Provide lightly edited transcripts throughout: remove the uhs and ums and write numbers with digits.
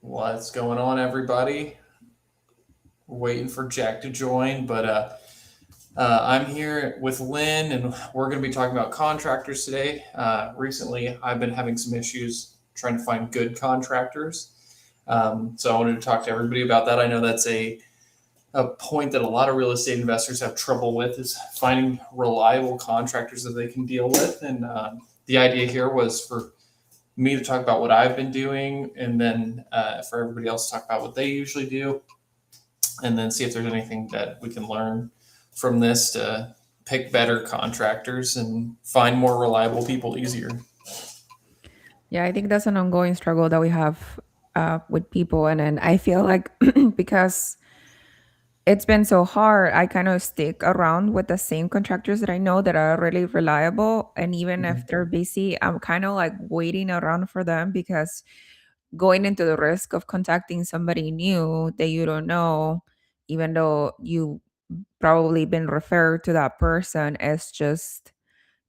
What's going on, everybody? We're waiting for Jack to join, but I'm here with Lynn, and we're going to be talking about contractors today. Recently, I've been having some issues trying to find good contractors, so I wanted to talk to everybody about that. I know that's a point that a lot of real estate investors have trouble with is finding reliable contractors that they can deal with, and the idea here was for me to talk about what I've been doing, and then for everybody else to talk about what they usually do, and then see if there's anything that we can learn from this to pick better contractors and find more reliable people easier. Yeah, I think that's an ongoing struggle that we have with people. And then I feel like because it's been so hard, I kind of stick around with the same contractors that I know that are really reliable. And even if they're busy, I'm kind of like waiting around for them because going into the risk of contacting somebody new that you don't know, even though you probably been referred to that person, is just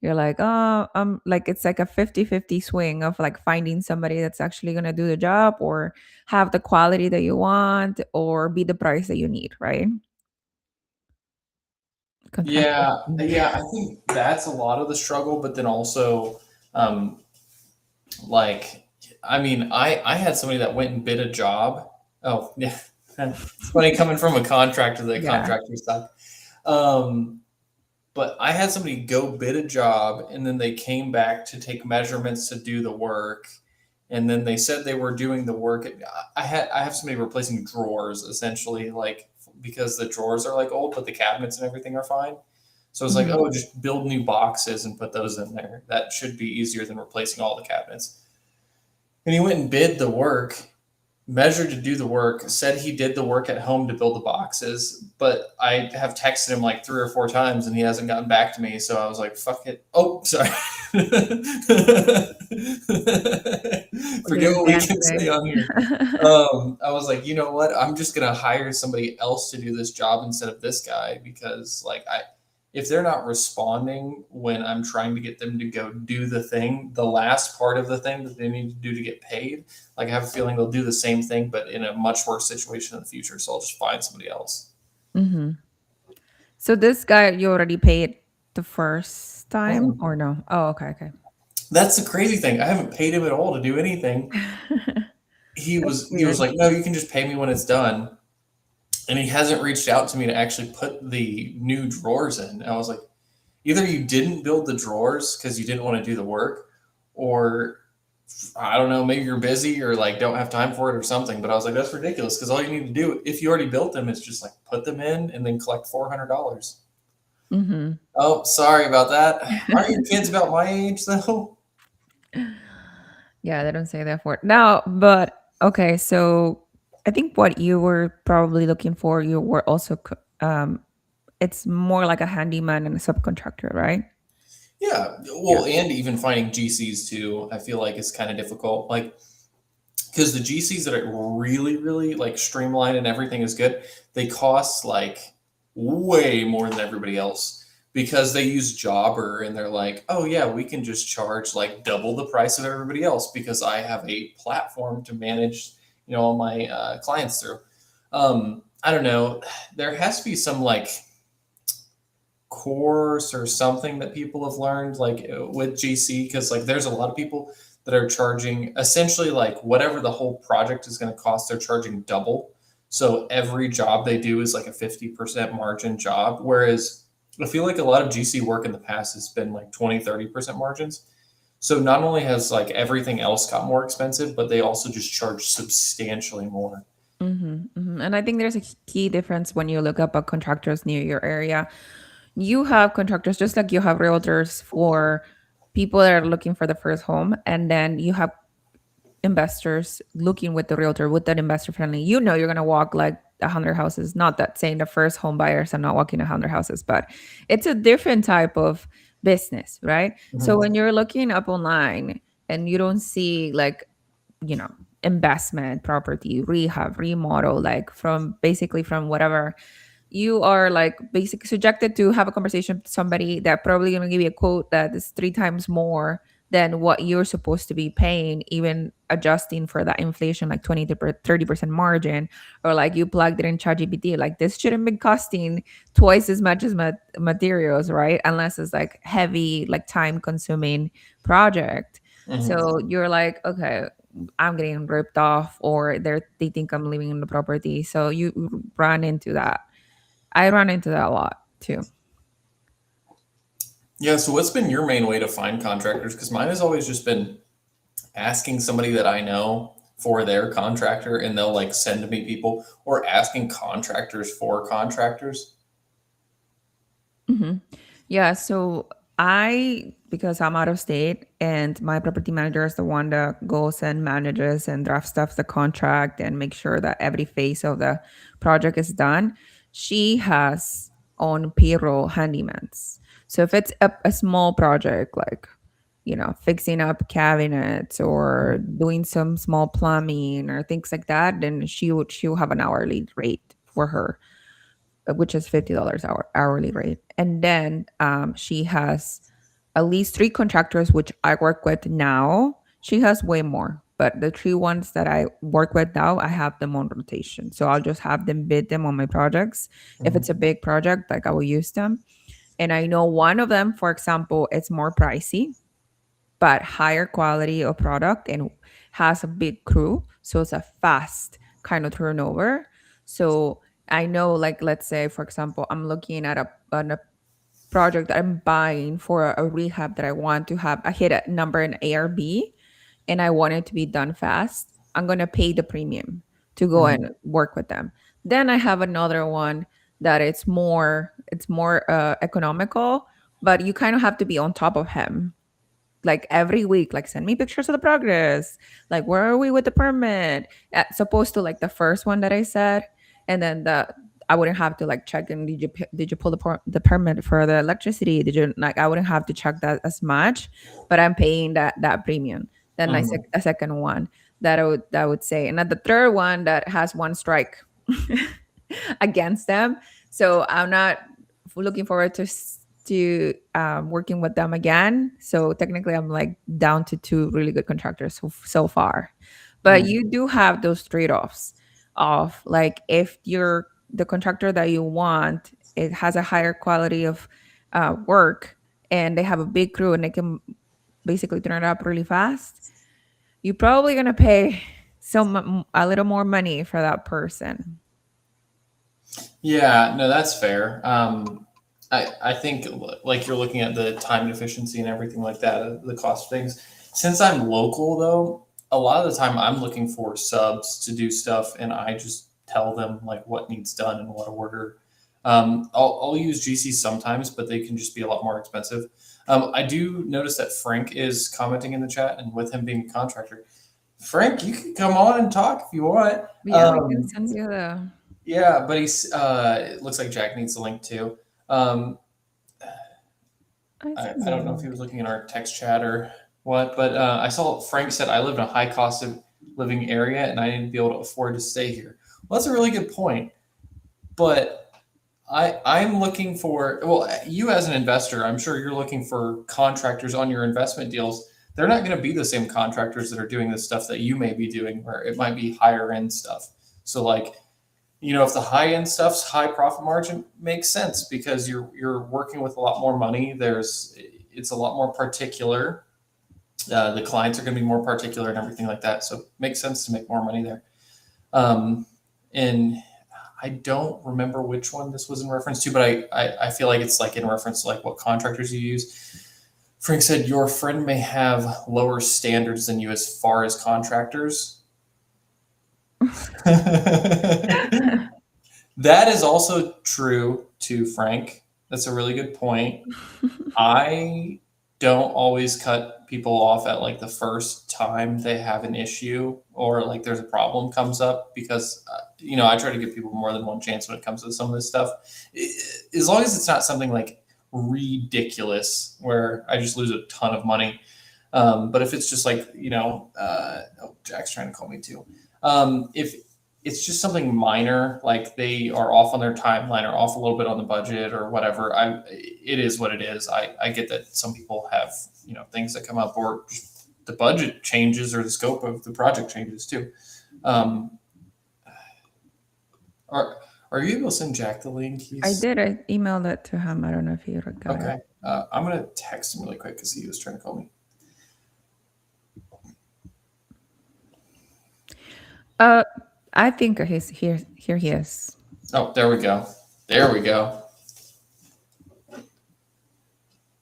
you're like, oh, like it's like a 50-50 swing of like finding somebody that's actually going to do the job or have the quality that you want or be the price that you need, right? Contractors. Yeah, I think that's a lot of the struggle, but then also, um, like, I mean, I had somebody that went and bid a job. Oh, yeah, it's funny coming from a contractor that Yeah. contractors suck. Um, But I had somebody go bid a job and then they came back to take measurements to do the work. And then they said they were doing the work. I have somebody replacing drawers essentially, like because the drawers are like old, but the cabinets and everything are fine. So it's like, Mhm. oh, just build new boxes and put those in there. That should be easier than replacing all the cabinets. And he went and bid the work, measured to do the work, said he did the work at home to build the boxes, but I have texted him like 3 or 4 times and he hasn't gotten back to me. So I was like, fuck it. Oh, sorry. What did Forget your what we man can say? say on here. I was like, you know what? I'm just gonna hire somebody else to do this job instead of this guy because like if they're not responding when I'm trying to get them to go do the thing, the last part of the thing that they need to do to get paid, like I have a feeling they'll do the same thing, but in a much worse situation in the future. So I'll just find somebody else. Mhm. So this guy you already paid the first time Mm-mm. or no? Oh, okay, okay. That's the crazy thing. I haven't paid him at all to do anything. That's He was weird. like, no, you can just pay me when it's done. And he hasn't reached out to me to actually put the new drawers in. And I was like, either you didn't build the drawers because you didn't want to do the work, or I don't know, maybe you're busy or like don't have time for it or something. But I was like, that's ridiculous because all you need to do if you already built them is just like put them in and then collect $400. Mhm. Oh, sorry about that. Aren't your kids about my age though? Yeah, they don't say that for it. No, but okay, so I think what you were probably looking for, you were also it's more like a handyman and a subcontractor, right? Yeah, Yeah. well, and even finding GCs too, I feel like is kind of difficult. Like, because the GCs that are really, really like streamlined and everything is good, they cost like way more than everybody else because they use Jobber and they're like, oh yeah, we can just charge like double the price of everybody else because I have a platform to manage, all my clients through. I don't know. There has to be some like course or something that people have learned like with GC because like there's a lot of people that are charging essentially like whatever the whole project is going to cost, they're charging double. So every job they do is like a 50% margin job. Whereas I feel like a lot of GC work in the past has been like 20-30% margins. So not only has like everything else got more expensive, but they also just charge substantially more. And I think there's a key difference when you look up at contractors near your area. You have contractors just like you have realtors for people that are looking for the first home, and then you have investors looking with the realtor with that investor friendly. You know, you're gonna walk like 100 houses. Not that saying the first home buyers are not walking 100 houses, but it's a different type of business, right? So Mhm. when you're looking up online and you don't see like, you know, investment, property, rehab, remodel, like from basically from whatever, you are like basically subjected to have a conversation with somebody that probably gonna give you a quote that is 3 times more than what you're supposed to be paying, even adjusting for that inflation, like 20 to 30% margin, or like you plugged it in ChatGPT. Like this shouldn't be costing twice as much as materials, right? Unless it's like heavy, like time consuming project. Mhm. So you're like, okay, I'm getting ripped off, or they think I'm living in the property. So you run into that. I run into that a lot too. Yeah. So, what's been your main way to find contractors? Because mine has always just been asking somebody that I know for their contractor, and they'll like send me people, or asking contractors for contractors. hmm Yeah, so because I'm out of state and my property manager is the one that goes and manages and drafts stuff the contract and make sure that every phase of the project is done, she has on payroll handymans. So if it's a small project like, fixing up cabinets or doing some small plumbing or things like that, then she'll have an hourly rate for her, which is $50 hourly rate. And then she has at least three contractors, which I work with now. She has way more, but the three ones that I work with now, I have them on rotation. So I'll just have them bid them on my projects. If it's a Mhm. big project, like I will use them. And I know one of them, for example, it's more pricey but higher quality of product and has a big crew. So it's a fast kind of turnover. So I know, like, let's say, for example, I'm looking at a project that I'm buying for a rehab that I want to have. I hit a number in ARB and I want it to be done fast. I'm going to pay the premium to go Mhm. and work with them. Then I have another one that it's more economical, but you kind of have to be on top of him like every week, like send me pictures of the progress, like where are we with the permit, supposed to like the first one that I said. And then I wouldn't have to like check in, did you pull the permit for the electricity, did you, like I wouldn't have to check that as much, but I'm paying that premium. Then Mhm. a second one that I would say, and then the third one that has one strike against them. So I'm not looking forward to working with them again. So technically, I'm like down to two really good contractors so far. But Mhm. you do have those trade offs of like if you're the contractor that you want, it has a higher quality of work and they have a big crew and they can basically turn it up really fast. You're probably gonna pay a little more money for that person. Yeah, no, that's fair. I think like you're looking at the time efficiency and everything like that, the cost of things. Since I'm local though, a lot of the time I'm looking for subs to do stuff, and I just tell them like what needs done and what order. I'll use GC sometimes, but they can just be a lot more expensive. I do notice that Frank is commenting in the chat, and with him being a contractor, Frank, you can come on and talk if you want. But yeah, I can send you the. Yeah, but it looks like Jack needs the link too. Um, I send I you don't the know if he link. was looking in our text chat or what, but I saw Frank said I live in a high cost of living area and I need to be able to afford to stay here. Well, that's a really good point. But I'm looking for, well, you as an investor, I'm sure you're looking for contractors on your investment deals. They're not going to be the same contractors that are doing the stuff that you may be doing, where it might be higher end stuff. So like, if the high end stuff's high profit margin, makes sense because you're working with a lot more money. It's a lot more particular. The clients are going to be more particular and everything like that. So it makes sense to make more money there. Um, and I don't remember which one this was in reference to, but I feel like it's like in reference to like what contractors you use. Frank said your friend may have lower standards than you as far as contractors. That is also true to Frank. That's a really good point. I don't always cut people off at like the first time they have an issue or like there's a problem comes up because I try to give people more than one chance when it comes to some of this stuff. As long as it's not something like ridiculous where I just lose a ton of money. But if it's just like, oh, Jack's trying to call me too. If it's just something minor, like they are off on their timeline or off a little bit on the budget or whatever. It is what it is. I get that some people have, things that come up, or just the budget changes or the scope of the project changes too. Um, are are you able to send Jack the link? I He's did. I emailed it to him. I don't know if he got it. okay. I'm gonna text him really quick because he was trying to call me. Uh, I think he's here. Here he is. Oh, there we go. There we go.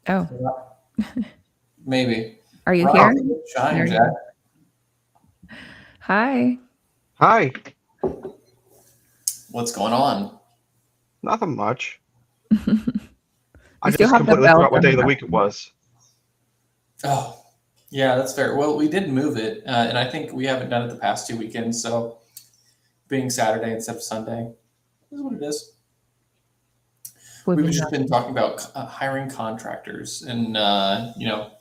Oh, Maybe. are you Rise here? and There shine, you Jack. go. Hi. Hi, What's going on? nothing much. I You still just have the completely bell forgot what from day of the last week it was. Oh, yeah, that's fair. Well, we did move it, and I think we haven't done it the past 2 weekends. So, being Saturday instead of Sunday is what it is. We've We've been just done. been talking about hiring contractors and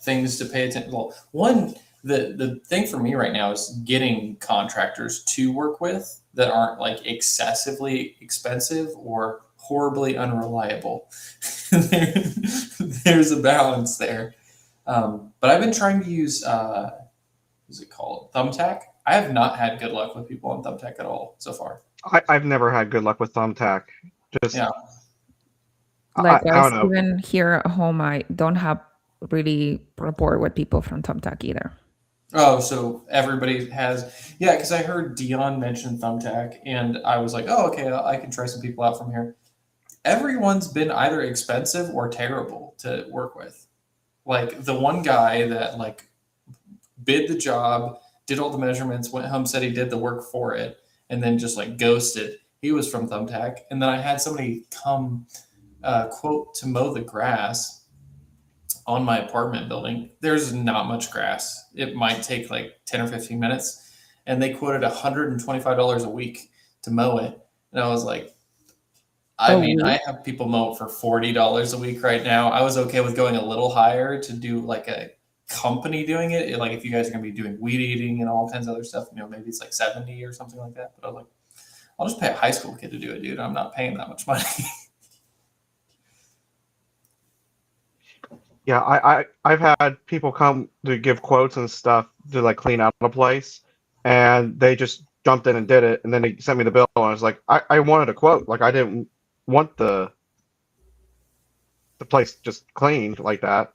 things to pay attention. Well, the thing for me right now is getting contractors to work with that aren't like excessively expensive or horribly unreliable. There- There's a balance there. But I've been trying to use what's it called? Thumbtack. I have not had good luck with people on Thumbtack at all so far. I've never had good luck with Thumbtack. Just Yeah. I Likewise, don't know. even here at home, I don't have really rapport with people from Thumbtack either. Oh, so everybody has, yeah, because I heard Dion mention Thumbtack, and I was like, oh, okay, I can try some people out from here. Everyone's been either expensive or terrible to work with. Like the one guy that like bid the job, did all the measurements, went home, said he did the work for it, and then just like ghosted. He was from Thumbtack, and then I had somebody come quote to mow the grass on my apartment building. There's not much grass. It might take like 10 or 15 minutes. And they quoted $125 a week to mow it. And I was like, I Oh, mean, I wait. have people mow it for $40 a week right now. I was okay with going a little higher to do like a company doing it. Like if you guys are going to be doing weed eating and all kinds of other stuff, maybe it's like 70 or something like that. But I was like, I'll just pay a high school kid to do it, dude. I'm not paying that much money. Yeah, I've had people come to give quotes and stuff to like clean out a place, and they just jumped in and did it, and then they sent me the bill, and I was like, I wanted a quote. Like I didn't want the place just cleaned like that.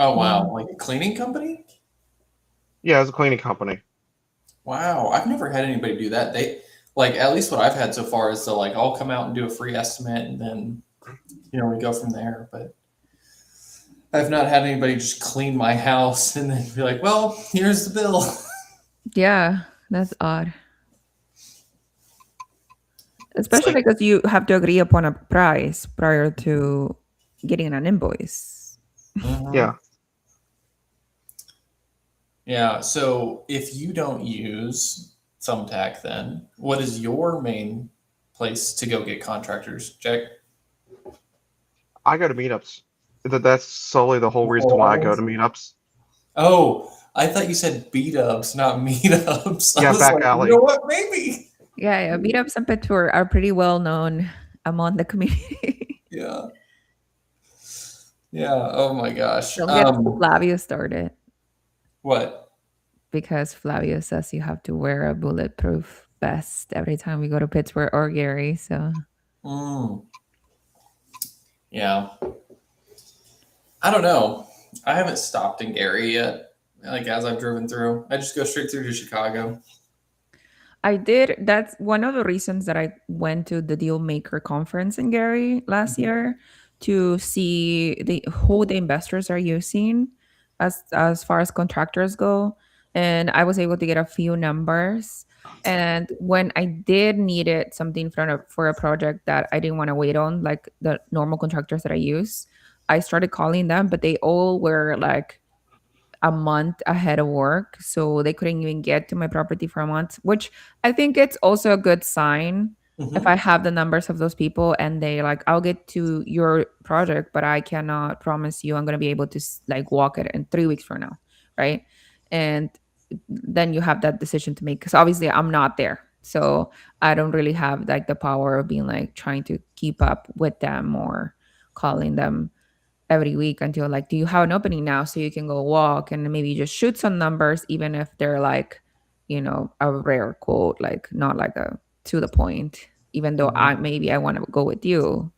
Oh, Yeah. wow. Like a cleaning company? Yeah, it was a cleaning company. Wow, I've never had anybody do that. They like at least what I've had so far is they'll like I'll come out and do a free estimate and then we go from there. But I've not had anybody just clean my house and then be like, well, here's the bill. Yeah, that's odd. It's Especially like, because you have to agree upon a price prior to getting an invoice. mhm. Yeah, Yeah. So if you don't use Thumbtack, then what is your main place to go get contractors, Jack? I go to meetups. That's solely the whole reason why I go to meetups. Oh, I thought you said beat ups, not meetups. I Yeah, was back like, you know alley. what? Maybe. Yeah, yeah. Meetups and pet tour are pretty well known among the community. Yeah. Yeah. Oh my gosh. Don't get Flavio started What? because Flavio says you have to wear a bulletproof vest every time we go to Pittsburgh or Gary. So Mm, yeah. I don't know. I haven't stopped in Gary yet. Like as I've driven through, I just go straight through to Chicago. I did. That's one of the reasons that I went to the Deal Maker conference in Gary last Mhm. year to see the who the investors are using as far as contractors go. And I was able to get a few numbers. And when I did needed something for a project that I didn't want to wait on, like the normal contractors that I use, I started calling them, but they all were like a month ahead of work. So they couldn't even get to my property for a month, which I think it's also a good sign if I Mhm. have the numbers of those people and they like, I'll get to your project, but I cannot promise you I'm going to be able to like walk it in 3 weeks from now. Right. And then you have that decision to make because obviously I'm not there. So I don't really have like the power of being like trying to keep up with them or calling them every week until like, do you have an opening now so you can go walk and maybe just shoot some numbers, even if they're like, a rare quote, like not like a to the point, even though I want to go with you.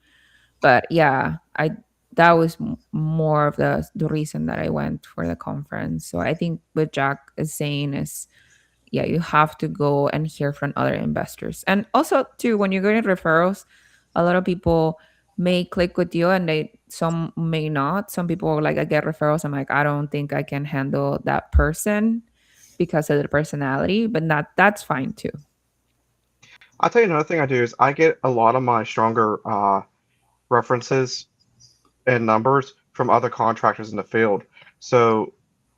But yeah, I that was more of the reason that I went for the conference. So I think what Jack is saying is, yeah, you have to go and hear from other investors. And also too, when you're getting referrals, a lot of people may click with you and some may not. Some people are like, I get referrals, I'm like, I don't think I can handle that person because of their personality, but that's fine too. I'll tell you another thing I do is I get a lot of my stronger references and numbers from other contractors in the field. So,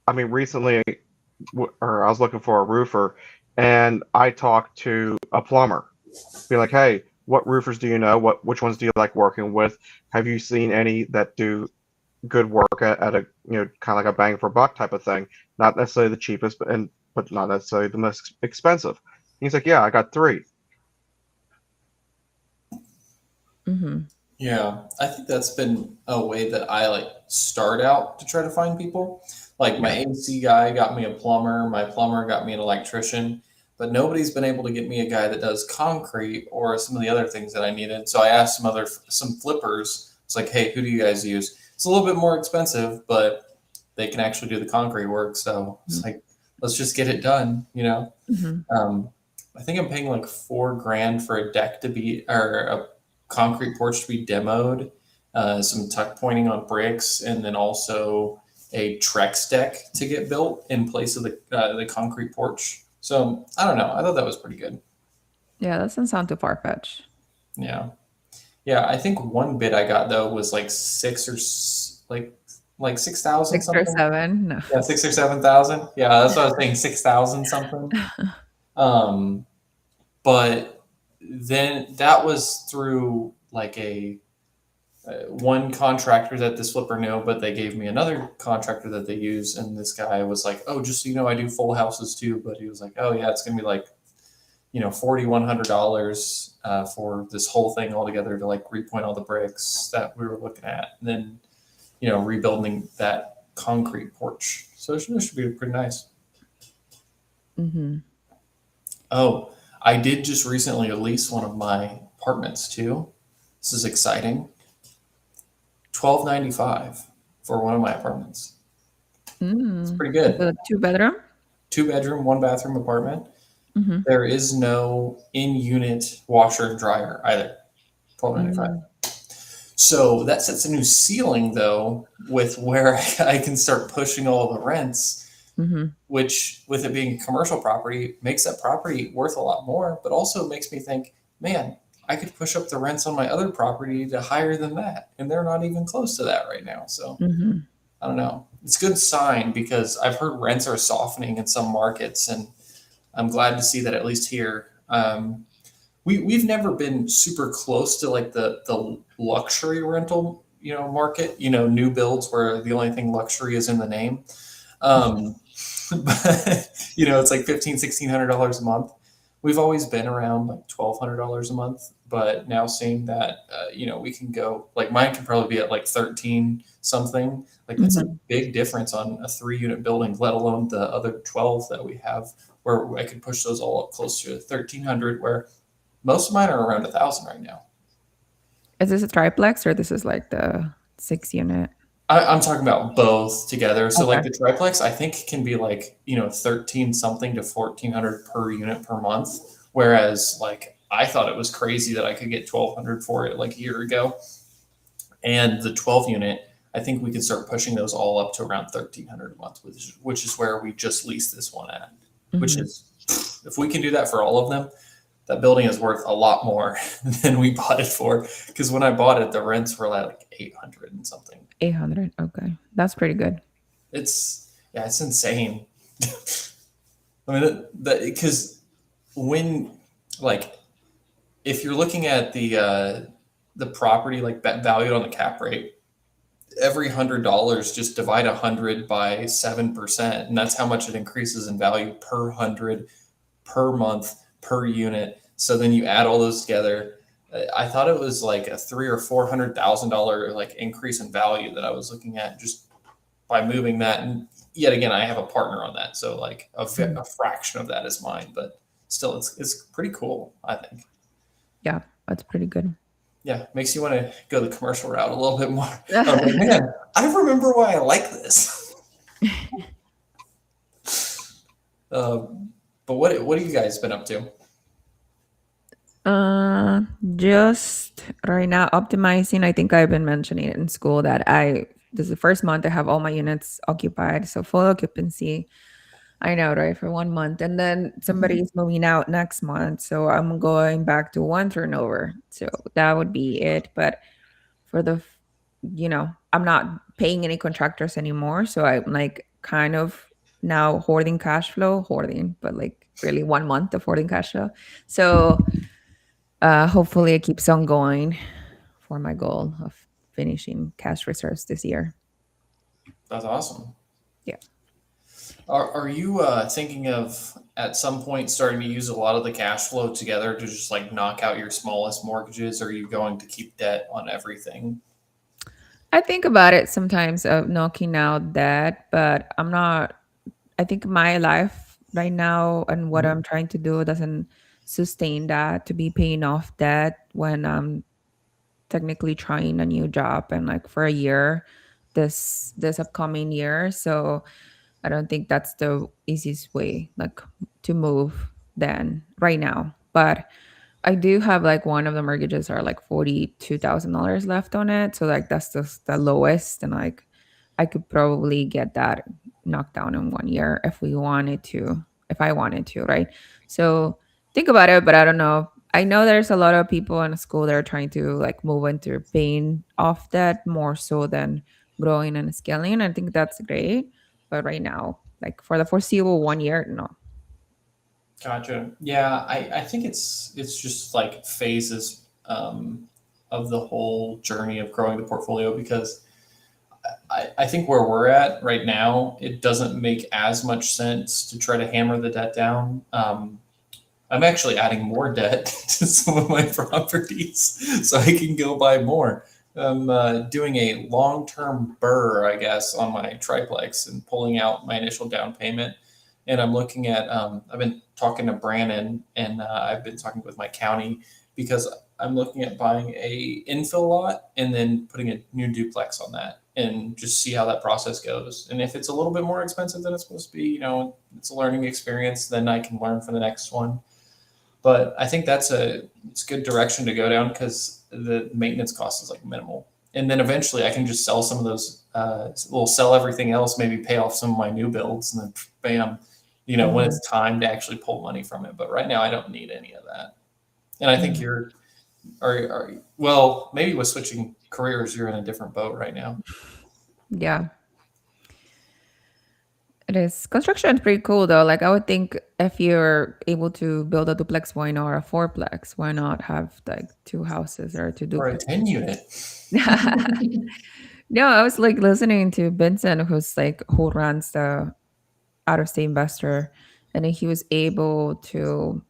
I mean, recently, or I was looking for a roofer, and I talked to a plumber, be like, "Hey, what roofers do you know? Which ones do you like working with? Have you seen any that do good work at a kind of like a bang for buck type of thing? Not necessarily the cheapest, but not necessarily the most expensive." He's like, "Yeah, I got three." Mm-hmm. Yeah, I think that's been a way that I like start out to try to find people. Like my Yeah. AC guy got me a plumber, my plumber got me an electrician, but nobody's been able to get me a guy that does concrete or some of the other things that I needed. So I asked some flippers. It's like, hey, who do you guys use? It's a little bit more expensive, but they can actually do the concrete work. So it's like, let's just get it done, you know? Mm-hmm. Um, I think I'm paying like $4,000 for a deck to be, or a concrete porch to be demoed, some tuck pointing on bricks, and then also a Trex deck to get built in place of the concrete porch. So I don't know. I thought that was pretty good. Yeah, that doesn't sound too far-fetched. Yeah, yeah. I think one bid I got though was like like 6,000 Six or something. seven? No. Yeah, 6 or 7,000. Yeah, that's what I was saying. 6,000 something. Um, but then that was through like a one contractor that this flipper knew, but they gave me another contractor that they use, and this guy was like, "Oh, just so you know, I do full houses too." But he was like, "Oh yeah, it's gonna be like $4,100 for this whole thing altogether to like repoint all the bricks that we were looking at, and then rebuilding that concrete porch. So it should be pretty nice." Mm-hmm. Oh, I did just recently lease one of my apartments too. This is exciting. 12.95 for one of my apartments. It's pretty Is it good. a two-bedroom? 2 bedroom, 1 bathroom apartment. Mm-hmm. There is no in-unit washer and dryer either. 12.95. Mm-hmm. So that sets a new ceiling though with where I can start pushing all the rents, Mm-hmm. which with it being commercial property makes that property worth a lot more, but also makes me think, man, I could push up the rents on my other property to higher than that, and they're not even close to that right now. So Mm-hmm. I don't know. It's a good sign because I've heard rents are softening in some markets, and I'm glad to see that at least here. We've never been super close to like the luxury rental market. New builds where the only thing luxury is in the name. Um, but it's like $1,500-$1,600 a month. We've always been around like $1,200 a month, but now seeing that we can go like mine can probably be at like 13 something. Like that's a Mm-hmm. big difference on a 3 unit building, let alone the other 12 that we have, where I could push those all up close to 1,300. Where most of mine are around 1,000 right now. Is this a triplex or this is like the 6 unit? I'm talking about both together. So like Okay. the triplex, I think can be like 13 something to 1,400 per unit per month. Whereas like I thought it was crazy that I could get 1,200 for it like a year ago. And the 12 unit, I think we could start pushing those all up to around 1,300 a month, which is where we just leased this one at. Which Mm-hmm. is, if we can do that for all of them, that building is worth a lot more than we bought it for. Because when I bought it, the rents were like 800 and something. 800. Okay. That's pretty good. It's insane. I mean, because when like if you're looking at the property like valued on the cap rate, every $100 just divide 100 by 7%, and that's how much it increases in value per 100 per month per unit. So then you add all those together. I thought it was like a $300,000 or $400,000 like increase in value that I was looking at just by moving that. And yet again, I have a partner on that, so like a fraction of that is mine, but still, it's pretty cool. I think. Yeah, that's pretty good. Yeah, makes you want to go the commercial route a little bit more. I was like, man, I remember why I like this. But what have you guys been up to? Just right now optimizing. I think I've been mentioning it in school that this is the first month I have all my units occupied, so full occupancy. I know, right? For 1 month. And then somebody's moving out next month. So I'm going back to one turnover. So that would be it. But for I'm not paying any contractors anymore. So I'm like kind of now hoarding cash flow, hoarding, but like really 1 month of hoarding cash flow. So hopefully it keeps on going for my goal of finishing cash reserves this year. That's awesome. Yeah. Are you thinking of at some point starting to use a lot of the cash flow together to just like knock out your smallest mortgages? Or are you going to keep debt on everything? I think about it sometimes of knocking out that, but I'm not. I think my life right now and what Mhm. I'm trying to do doesn't sustain that to be paying off debt when I'm technically trying a new job and like for a year this upcoming year. So I don't think that's the easiest way like to move then right now. But I do have like one of the mortgages are like $42,000 left on it. So like that's just the lowest. And like I could probably get that knocked down in 1 year if I wanted to, right? So think about it, but I don't know. I know there's a lot of people in school that are trying to like move into paying off debt more so than growing and scaling. I think that's great. But right now, like for the foreseeable 1 year, no. Gotcha. Yeah, I think it's just like phases of the whole journey of growing the portfolio because I think where we're at right now, it doesn't make as much sense to try to hammer the debt down. I'm actually adding more debt to some of my properties so I can go buy more. I'm doing a long term burr, I guess, on my triplex and pulling out my initial down payment. And I'm looking at, I've been talking to Brandon and I've been talking with my county because I'm looking at buying a infill lot and then putting a new duplex on that and just see how that process goes. And if it's a little bit more expensive than it's supposed to be, it's a learning experience, then I can learn for the next one. But I think it's a good direction to go down because the maintenance cost is like minimal. And then eventually I can just sell some of those, we'll sell everything else, maybe pay off some of my new builds and then bam, when Mhm. it's time to actually pull money from it. But right now I don't need any of that. And I think Yeah. well, maybe with switching careers, you're in a different boat right now. Yeah. It is. Construction is pretty cool though. Like I would think if you're able to build a duplex, why not a fourplex? Why not have like two houses or two Or a duplexes? 10 unit. No, I was like listening to Vincent, who runs the out of state investor, and then he was able to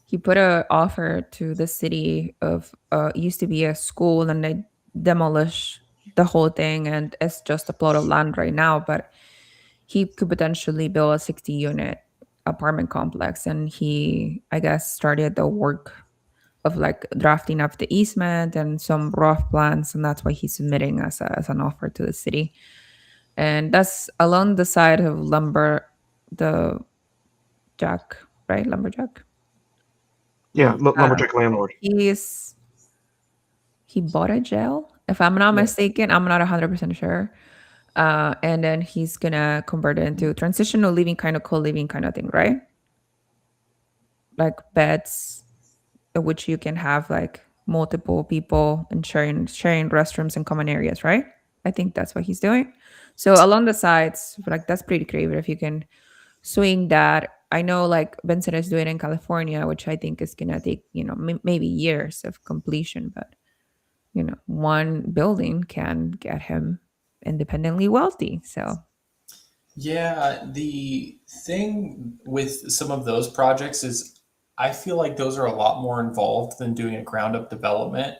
he put a offer to the city of it used to be a school and they demolish the whole thing and it's just a plot of land right now, but he could potentially build a 60 unit apartment complex and he I guess started the work of like drafting up the easement and some rough plans and that's why he's submitting as an offer to the city and that's along the side of the jack right lumberjack. Yeah, uh, lumberjack landlord. he's he bought a jail if I'm not Yeah. mistaken. I'm not 100% sure. And then he's gonna convert it into transitional living, kind of co-living kind of thing, right? Like beds which you can have like multiple people and sharing restrooms and common areas, right? I think that's what he's doing. So along the sides, like that's pretty creative if you can swing that. I know like Vincent is doing in California, which I think is gonna take maybe years of completion, but one building can get him independently wealthy. So Yeah, the thing with some of those projects is I feel like those are a lot more involved than doing a ground up development.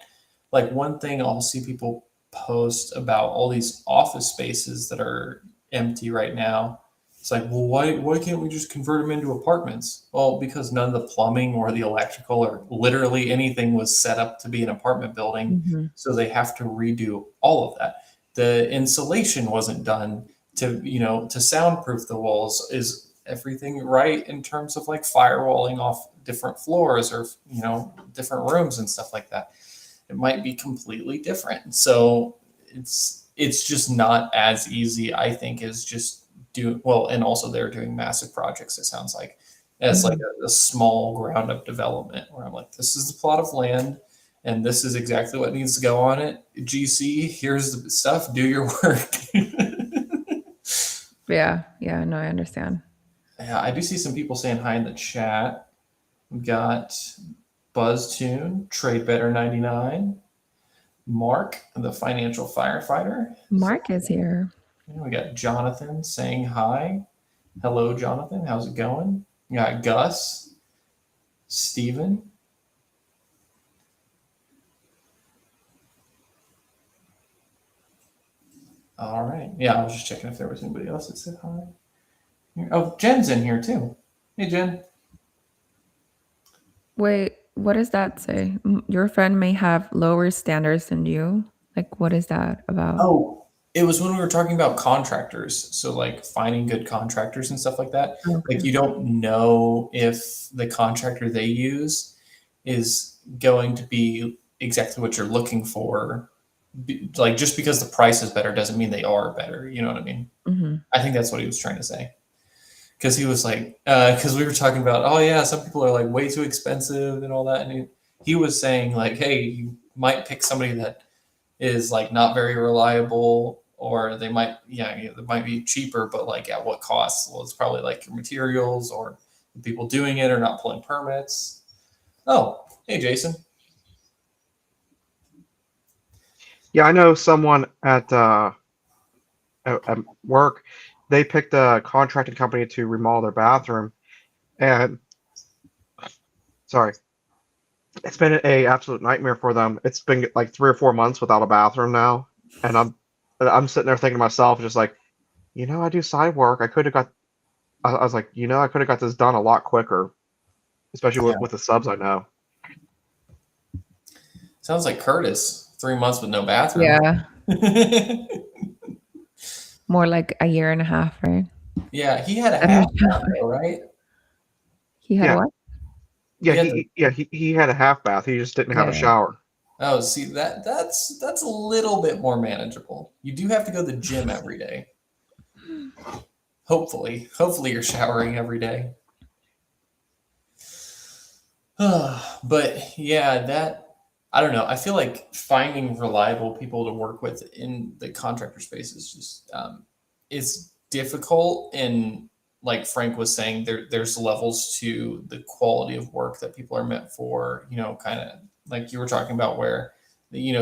Like one thing I'll see people post about all these office spaces that are empty right now. It's like, well, why can't we just convert them into apartments? Well, because none of the plumbing or the electrical or literally anything was set up to be an apartment building, Hmm. so they have to redo all of that. The insulation wasn't done to soundproof the walls. Is everything right in terms of like firewalling off different floors or different rooms and stuff like that? It might be completely different. So it's just not as easy, I think, as just do well. And also they're doing massive projects, it sounds like, as like Hmm. a small ground up development where I'm like, this is the plot of land and this is exactly what needs to go on it. GC, here's the stuff, do your work. Yeah, yeah, no, I understand. Yeah, I do see some people saying hi in the chat. We've got BuzzTune, Trade Better 99, Mark, the financial firefighter. Mark is here. We got Jonathan saying hi. Hello, Jonathan. How's it going? We got Gus, Steven. All right. Yeah, I was just checking if there was anybody else that said hi. Oh, Jen's in here too. Hey, Jen. Wait, what does that say? Your friend may have lower standards than you. Like, what is that about? Oh, it was when we were talking about contractors. So, like finding good contractors and stuff like that. Like, Okay. you don't know if the contractor they use is going to be exactly what you're looking for. Like, just because the price is better doesn't mean they are better. You know what I mean? Hmm. I think that's what he was trying to say. Because he was like, because we were talking about, oh yeah, some people are like way too expensive and all that, and he was saying like, hey, you might pick somebody that is like not very reliable, or they might, they might be cheaper, but like at what cost? Well, it's probably like your materials or the people doing it are not pulling permits. Oh, hey, Jason. Yeah, I know someone at work. They picked a contracted company to remodel their bathroom, and sorry, it's been a absolute nightmare for them. It's been like 3 or 4 months without a bathroom now, and I'm sitting there thinking to myself, just like, I do side work. I could have got. I was like, I could have got this done a lot quicker, especially Yeah, with the subs I know. sounds like Curtis. 3 months with no bathroom. Yeah, more like a year and a half, right? Yeah, he had a I don't half bath know. though, right? He had Yeah, what? yeah, He had the he had a half bath. He just didn't have a Yeah. shower. Oh, see that's a little bit more manageable. You do have to go to the gym every day. Hopefully you're showering every day. But yeah, that I don't know. I feel like finding reliable people to work with in the contractor space is just is difficult. And like Frank was saying, there's levels to the quality of work that people are meant for. Kind of like you were talking about, where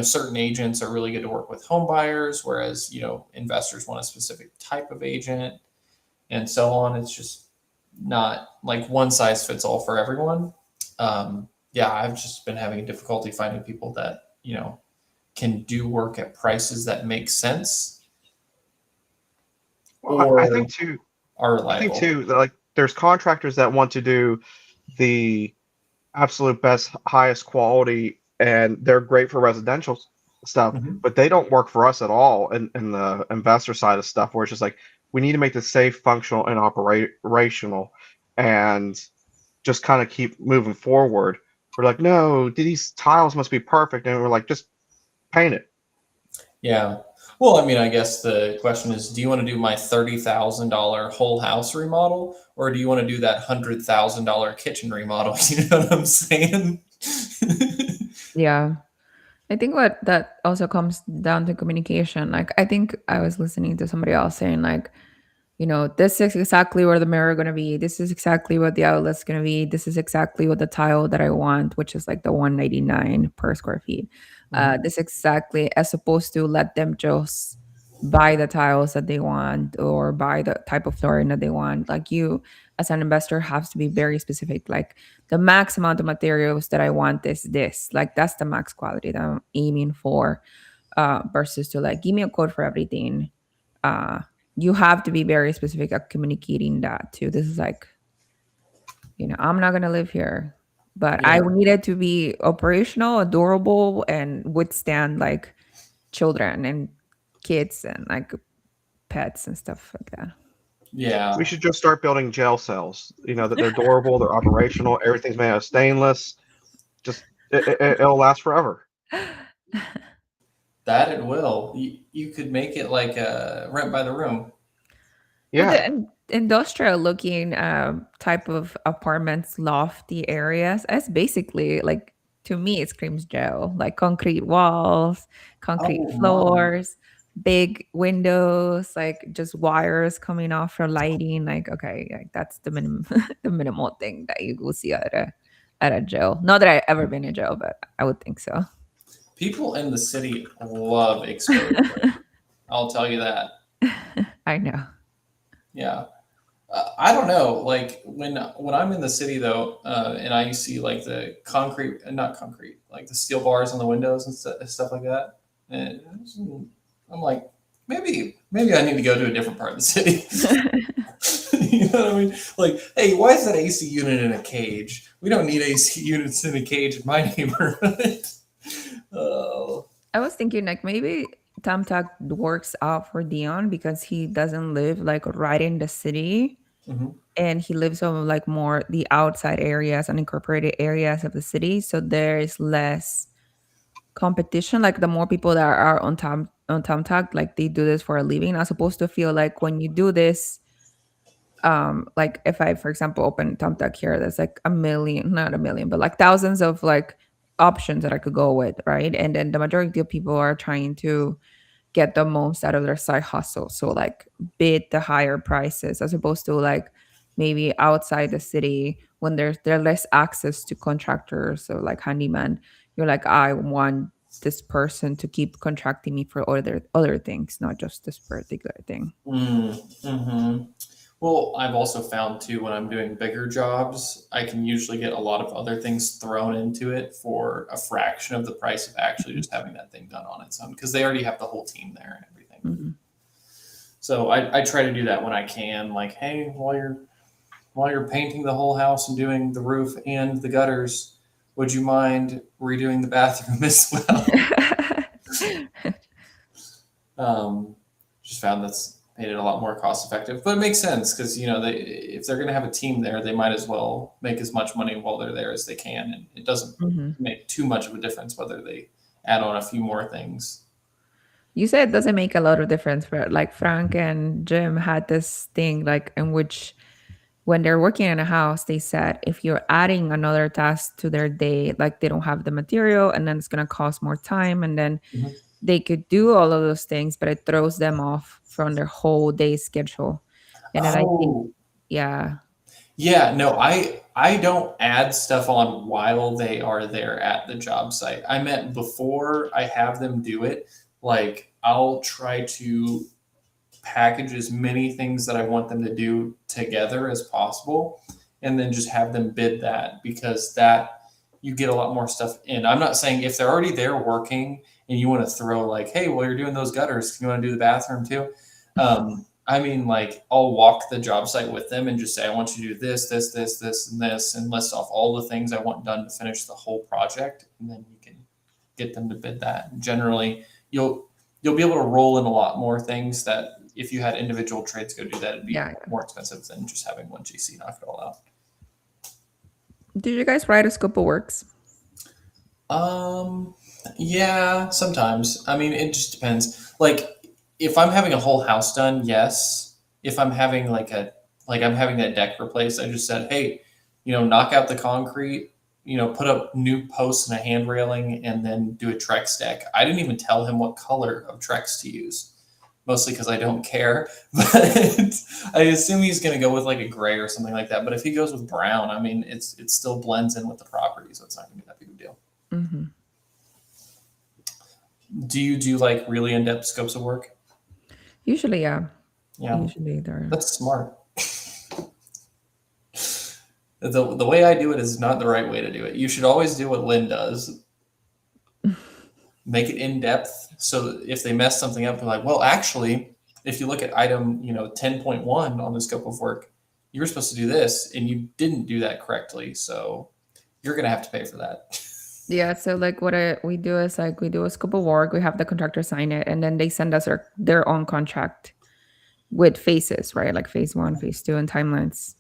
certain agents are really good to work with home buyers, whereas investors want a specific type of agent, and so on. It's just not like one size fits all for everyone. Yeah, I've just been having difficulty finding people that can do work at prices that make sense Well, I or think too. are I think reliable. too that like there's contractors that want to do the absolute best, highest quality, and they're great for residential stuff, Mhm. but they don't work for us at all in the investor side of stuff, where it's just like we need to make this safe, functional, and operational, and just kind of keep moving forward. We're like, no, these tiles must be perfect, and we're like, just paint it. Yeah. Well, I mean, I guess the question is, do you want to do my $30,000 whole house remodel, or do you want to do that $100,000 kitchen remodel? You know what I'm saying? Yeah. I think what that also comes down to communication. Like, I think I was listening to somebody else saying, like, this is exactly where the mirror going to be. This is exactly what the outlet's going to be. This is exactly what the tile that I want, which is like the 199 per square feet. Mhm. This exactly, as opposed to let them just buy the tiles that they want or buy the type of flooring that they want. Like, as an investor has to be very specific. Like the max amount of materials that I want is this. Like that's the max quality that I'm aiming for. Versus to like give me a quote for everything. Uh, you have to be very specific at communicating that too. This is like, I'm not gonna live here, but I Yeah. need it to be operational, adorable, and withstand like children and kids and like pets and stuff like that. We Yeah. should just start building jail cells. That they're durable, they're operational, everything's made out of stainless. Just it'll last forever. That it will. You could make it like a rent by the room. Well, the Yeah. industrial looking type of apartments, lofty areas, that's basically like, to me, it screams jail. Like concrete walls, concrete Oh my. floors, big windows, like just wires coming off for lighting. Like, okay, like that's the minimum, the minimal thing that you will see at a jail. Not that I've ever been in jail, but I would think so. People in the city love exposure. I'll tell you that. I know. Yeah. I don't know. Like when I'm in the city though, and I see like the concrete, not concrete, like the steel bars on the windows and stuff like that, and I'm like, maybe I need to go to a different part of the city. You know what I mean? Like, hey, why is that AC unit in a cage? We don't need AC units in a cage in my neighborhood. Oh, I was thinking like maybe Tam Tuck works out for Dion because he doesn't live like right in the city, mhm. and he lives on like more the outside areas, unincorporated areas of the city. So there is less competition. Like the more people that are on Tam Tuck, like they do this for a living, as opposed to feel like when you do this, like if I, for example, open Thumbtack here, there's like a million, not a million, but like thousands of like options that I could go with, right? And then the majority of people are trying to get the most out of their side hustle, so like bid the higher prices, as opposed to like maybe outside the city when there's less access to contractors or like handyman. You're like, I want this person to keep contracting me for other things, not just this particular thing. Mm-hmm. Well, I've also found too when I'm doing bigger jobs, I can usually get a lot of other things thrown into it for a fraction of the price of actually just having that thing done on its own because they already have the whole team there and everything. Mhm. So I try to do that when I can. Like, hey, while you're painting the whole house and doing the roof and the gutters, would you mind redoing the bathroom as well? Um, just found that's made it a lot more cost effective, but it makes sense because if they're going to have a team there, they might as well make as much money while they're there as they can, and it doesn't Mhm. make too much of a difference whether they add on a few more things. You said it doesn't make a lot of difference, but like Frank and Jim had this thing like in which when they're working in a house, they said if you're adding another task to their day, like they don't have the material and then it's gonna cost more time, and then Mhm. they could do all of those things, but it throws them off from their whole day schedule. And then I think, Oh, yeah. yeah, no, I don't add stuff on while they are there at the job site. I meant before I have them do it, like I'll try to package as many things that I want them to do together as possible and then just have them bid that because that you get a lot more stuff in. I'm not saying if they're already there working and you want to throw like, hey, well, you're doing those gutters. Can you want to do the bathroom too? I mean, like, I'll walk the job site with them and just say, I want you to do this, this, this, this, and this, and list off all the things I want done to finish the whole project. And then you can get them to bid that. And generally, you'll be able to roll in a lot more things that if you had individual trades go do that, it'd be Yeah. more expensive than just having one GC knock it all out. Did you guys write a scope of works? Um, yeah, sometimes. I mean, it just depends. Like, if I'm having a whole house done, yes. If I'm having like I'm having that deck replaced, I just said, hey, knock out the concrete, put up new posts and a hand railing, and then do a Trex deck. I didn't even tell him what color of Trex to use, mostly because I don't care. But I assume he's going to go with like a gray or something like that. But if he goes with brown, I mean, it still blends in with the property, so it's not going to be that big of a deal. Mm-hmm. Do you do like really in-depth scopes of work? Usually, yeah. Yeah, Usually they're. that's smart. the way I do it is not the right way to do it. You should always do what Lynn does. Make it in depth, so that if they mess something up, they're like, well, actually, if you look at item 10.1 on the scope of work, you were supposed to do this and you didn't do that correctly, so you're gonna have to pay for that. Yeah, so like we do is like we do a scope of work, we have the contractor sign it, and then they send us their own contract with phases, right? Like phase 1, phase 2, and timelines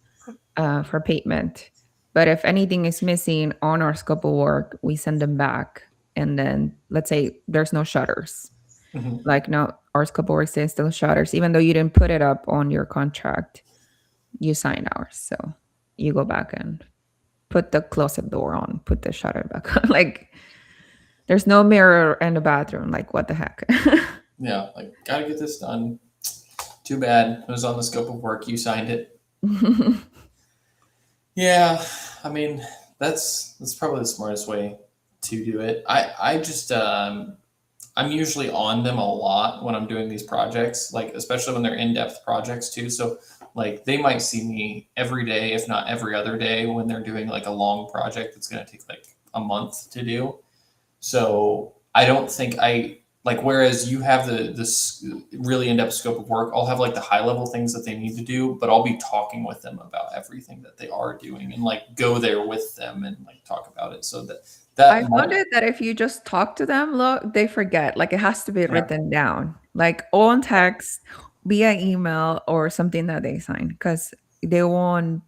for payment. But if anything is missing on our scope of work, we send them back. And then let's say there's no shutters. Mhm. Like no, our scope of work says still shutters, even though you didn't put it up on your contract, you signed ours. So you go back and put the closet door on, put the shutter back on. Like there's no mirror in the bathroom. Like what the heck? Yeah, like gotta get this done. Too bad it was on the scope of work. You signed it. Yeah, I mean that's probably the smartest way to do it. I just I'm usually on them a lot when I'm doing these projects, like especially when they're in-depth projects too. So like they might see me every day, if not every other day, when they're doing like a long project that's going to take like a month to do. So I don't think I like, whereas you have this really in-depth scope of work, I'll have like the high level things that they need to do, but I'll be talking with them about everything that they are doing and like go there with them and like talk about it. So I found it that if you just talk to them, look, they forget. Like it has to be written down, like on text, via email, or something that they sign, because they won't.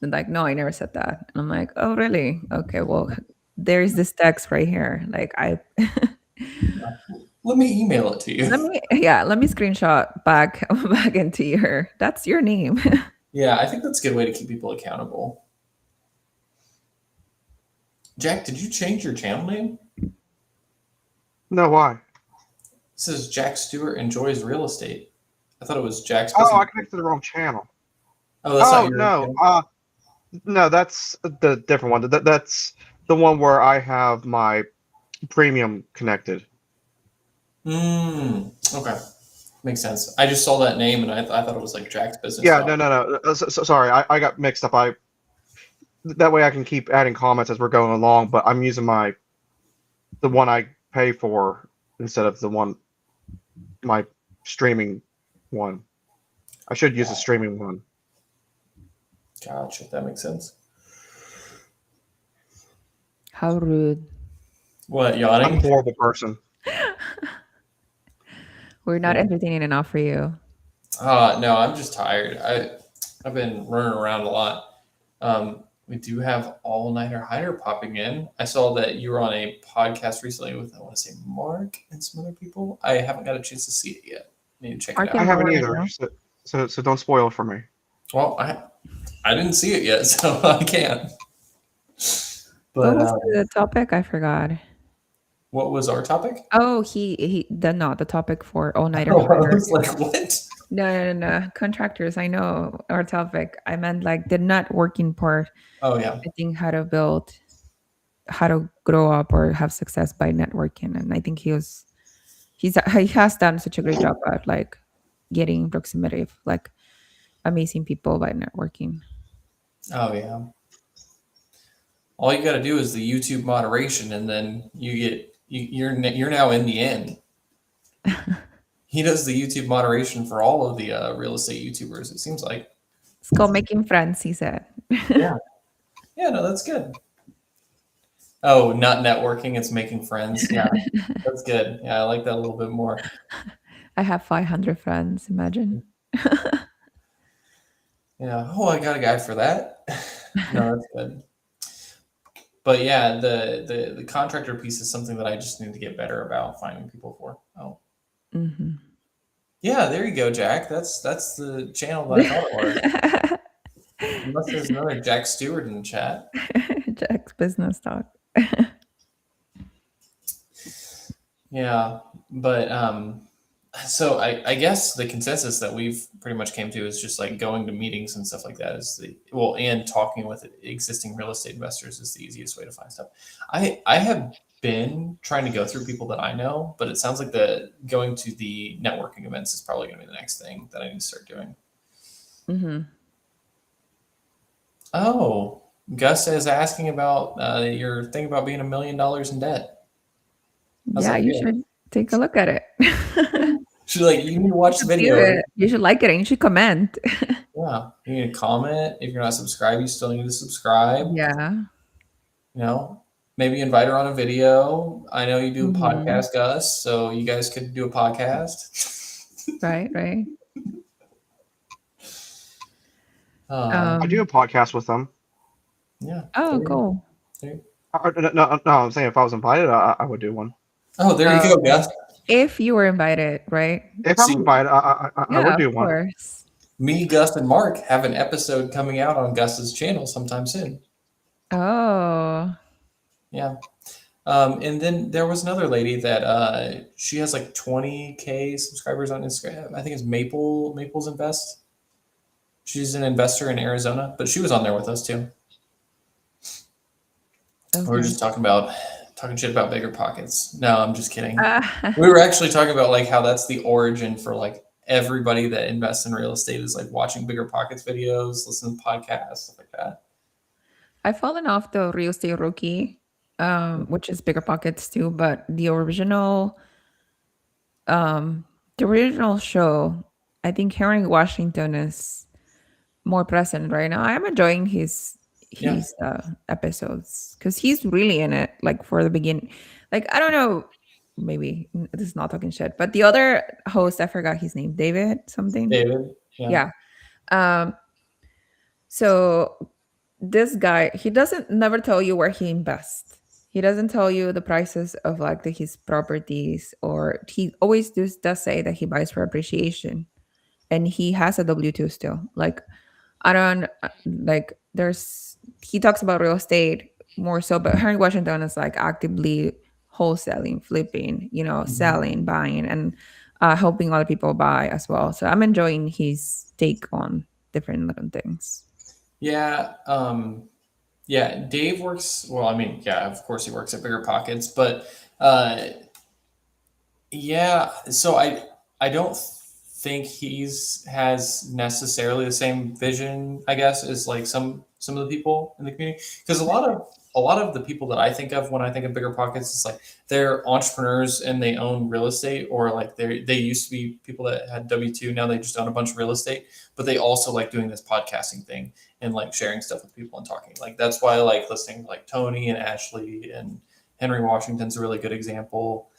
They're like, no, I never said that. And I'm like, oh, really? Okay, well, there's this text right here. Like let me email it to you. let me screenshot back into your. That's your name. Yeah, I think that's a good way to keep people accountable. Jack, did you change your channel name? No, why? It says Jack Stewart enjoys real estate. I thought it was Jack's Oh, business. I connected to the wrong channel. Oh, that's not your no. channel? No, that's the different one. That's the one where I have my premium connected. Okay. Makes sense. I just saw that name and I thought it was like Jack's business. Yeah, no. Sorry, I got mixed up. That way I can keep adding comments as we're going along, but I'm using the one I pay for instead of my streaming one. I should use the streaming one. Gotcha. That makes sense. How rude. What, yawning? I'm a horrible person. We're not entertaining enough for you. No, I'm just tired. I've been running around a lot. We do have All Nighter Hider popping in. I saw that you were on a podcast recently with, I want to say, Mark and some other people. I haven't got a chance to see it yet. Need to check it out. I haven't either, so don't spoil it for me. Well, I didn't see it yet, so I can't. But what was the topic? I forgot. What was our topic? Oh, the topic for All Nighter. I was like, what? No. Contractors. I know our topic. I meant like the networking part. Oh yeah. I think how to grow up or have success by networking, and I think he has done such a great job at like getting proximity of like amazing people by networking. Oh yeah. All you got to do is the YouTube moderation, and then you're now in the end. He does the YouTube moderation for all of the real estate YouTubers. It seems like It's called making friends. He said. Yeah. No, that's good. Oh, not networking; it's making friends. Yeah, that's good. Yeah, I like that a little bit more. I have 500 friends. Imagine. Yeah. Oh, I got a guy for that. No, that's good. But yeah, the contractor piece is something that I just need to get better about finding people for. Oh. Mm-hmm. Yeah, there you go, Jack. That's the channel that I thought it was. Unless there's another Jack Stewart in the chat. Jack's business talk. Yeah, but so I guess the consensus that we've pretty much came to is just like going to meetings and stuff like that and talking with existing real estate investors is the easiest way to find stuff. I have been trying to go through people that I know, but it sounds like going to the networking events is probably going to be the next thing that I need to start doing. Mm-hmm. Oh, Gus is asking about your thing about being $1 million in debt. How's Yeah, that you feel? should take a look at it. She's like, you need to You watch the should view video. it. You should like it and you should comment. Yeah, you need to comment. If you're not subscribed, you still need to subscribe. Yeah. You know, maybe invite her on a video. I know you do a Hmm. podcast, Gus, so you guys could do a podcast. Right, right. I do a Um, podcast with them. Yeah. oh, There you cool. there- No, I'm saying if I was invited, I would do one. Oh, there you Oh, go, okay. Gus. If you were invited, right? If I'm See, invited, I Yeah, would of do one. course. me, Gus, and Mark have an episode coming out on Gus's channel sometime soon. Oh, Yeah. And then there was another lady that she has like 20K subscribers on Instagram. I think it's Maples Invest. She's an investor in Arizona, but she was on there with us too. We were okay. just talking shit about bigger pockets. No, I'm just kidding. Uh, We were actually talking about like how that's the origin for like everybody that invests in real estate is like watching bigger pockets videos, listening to podcasts, stuff like that. I've fallen off the real estate rookie, which is bigger pockets too, but um, the original show, I think Henry Washington is more present right now. I'm enjoying his Yeah. his episodes because he's really in it. Like for the beginning, like I don't know, maybe this is not talking shit, but the other host, I forgot his name, David something. David. Yeah. Yeah. Um. So this guy, he doesn't never tell you where he invests. He doesn't tell you the prices of like his properties, or he always does say that he buys for appreciation, and he has a W two still. Like I don't like there's he talks about real estate more so, but Henry Washington is like actively wholesaling, flipping, Mhm. selling, buying, and helping other people buy as well. So I'm enjoying his take on different little things. Yeah. Yeah. Dave works. Well, I mean, yeah, of course he works at Bigger Pockets, but uh, yeah. So I don't think he's has necessarily the same vision, I guess, as like some of the people in the community. Because a lot of the people that I think of when I think of Bigger Pockets is like they're entrepreneurs and they own real estate, or like they used to be people that had W-2, now they just own a bunch of real estate, but they also like doing this podcasting thing and like sharing stuff with people and talking. Like that's why I like listening to like Tony and Ashley, and Henry Washington's a really good example.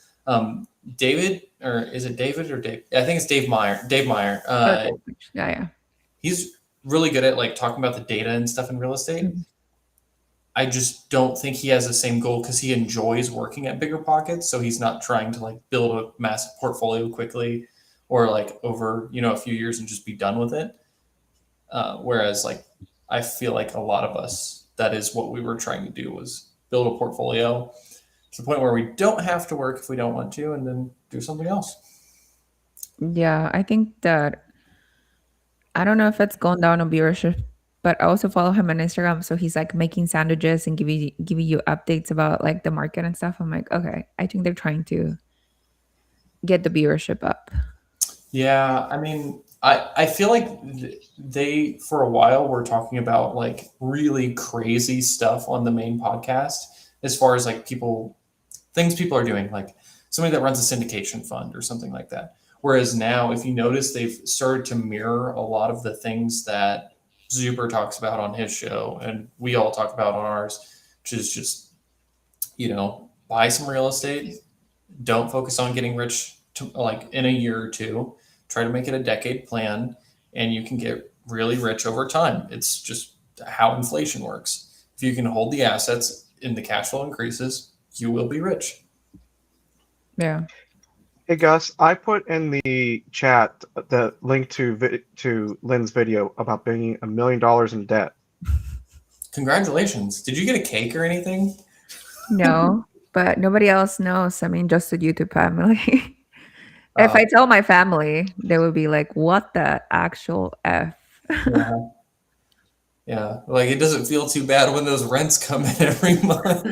David, or is it David or Dave? I think it's Dave Meyer. Dave Meyer. Okay. Yeah, yeah. He's really good at like talking about the data and stuff in real estate. Mhm. I just don't think he has the same goal because he enjoys working at Bigger Pockets, so he's not trying to like build a massive portfolio quickly or like over a few years and just be done with it. Whereas like I feel like a lot of us, that is what we were trying to do, was build a portfolio to the point where we don't have to work if we don't want to, and then do something else. Yeah, I think that I don't know if it's gone down on viewership, but I also follow him on Instagram. So he's like making sandwiches and giving you updates about like the market and stuff. I'm like, okay, I think they're trying to get the viewership up. Yeah, I mean, I feel like they for a while were talking about like really crazy stuff on the main podcast as far as like things people are doing, like somebody that runs a syndication fund or something like that. Whereas now, if you notice, they've started to mirror a lot of the things that Zuber talks about on his show and we all talk about on ours, which is just, buy some real estate, don't focus on getting rich like in a year or two. Try to make it a decade plan, and you can get really rich over time. It's just how inflation works. If you can hold the assets and the cash flow increases, you will be rich. Yeah. Hey Gus, I put in the chat the link to Lynn's video about being $1 million in debt. Congratulations. Did you get a cake or anything? No, but nobody else knows. I mean, just the YouTube family. If Uh, I tell my family, they would be like, what the actual F? yeah. Yeah. Like it doesn't feel too bad when those rents come in every month.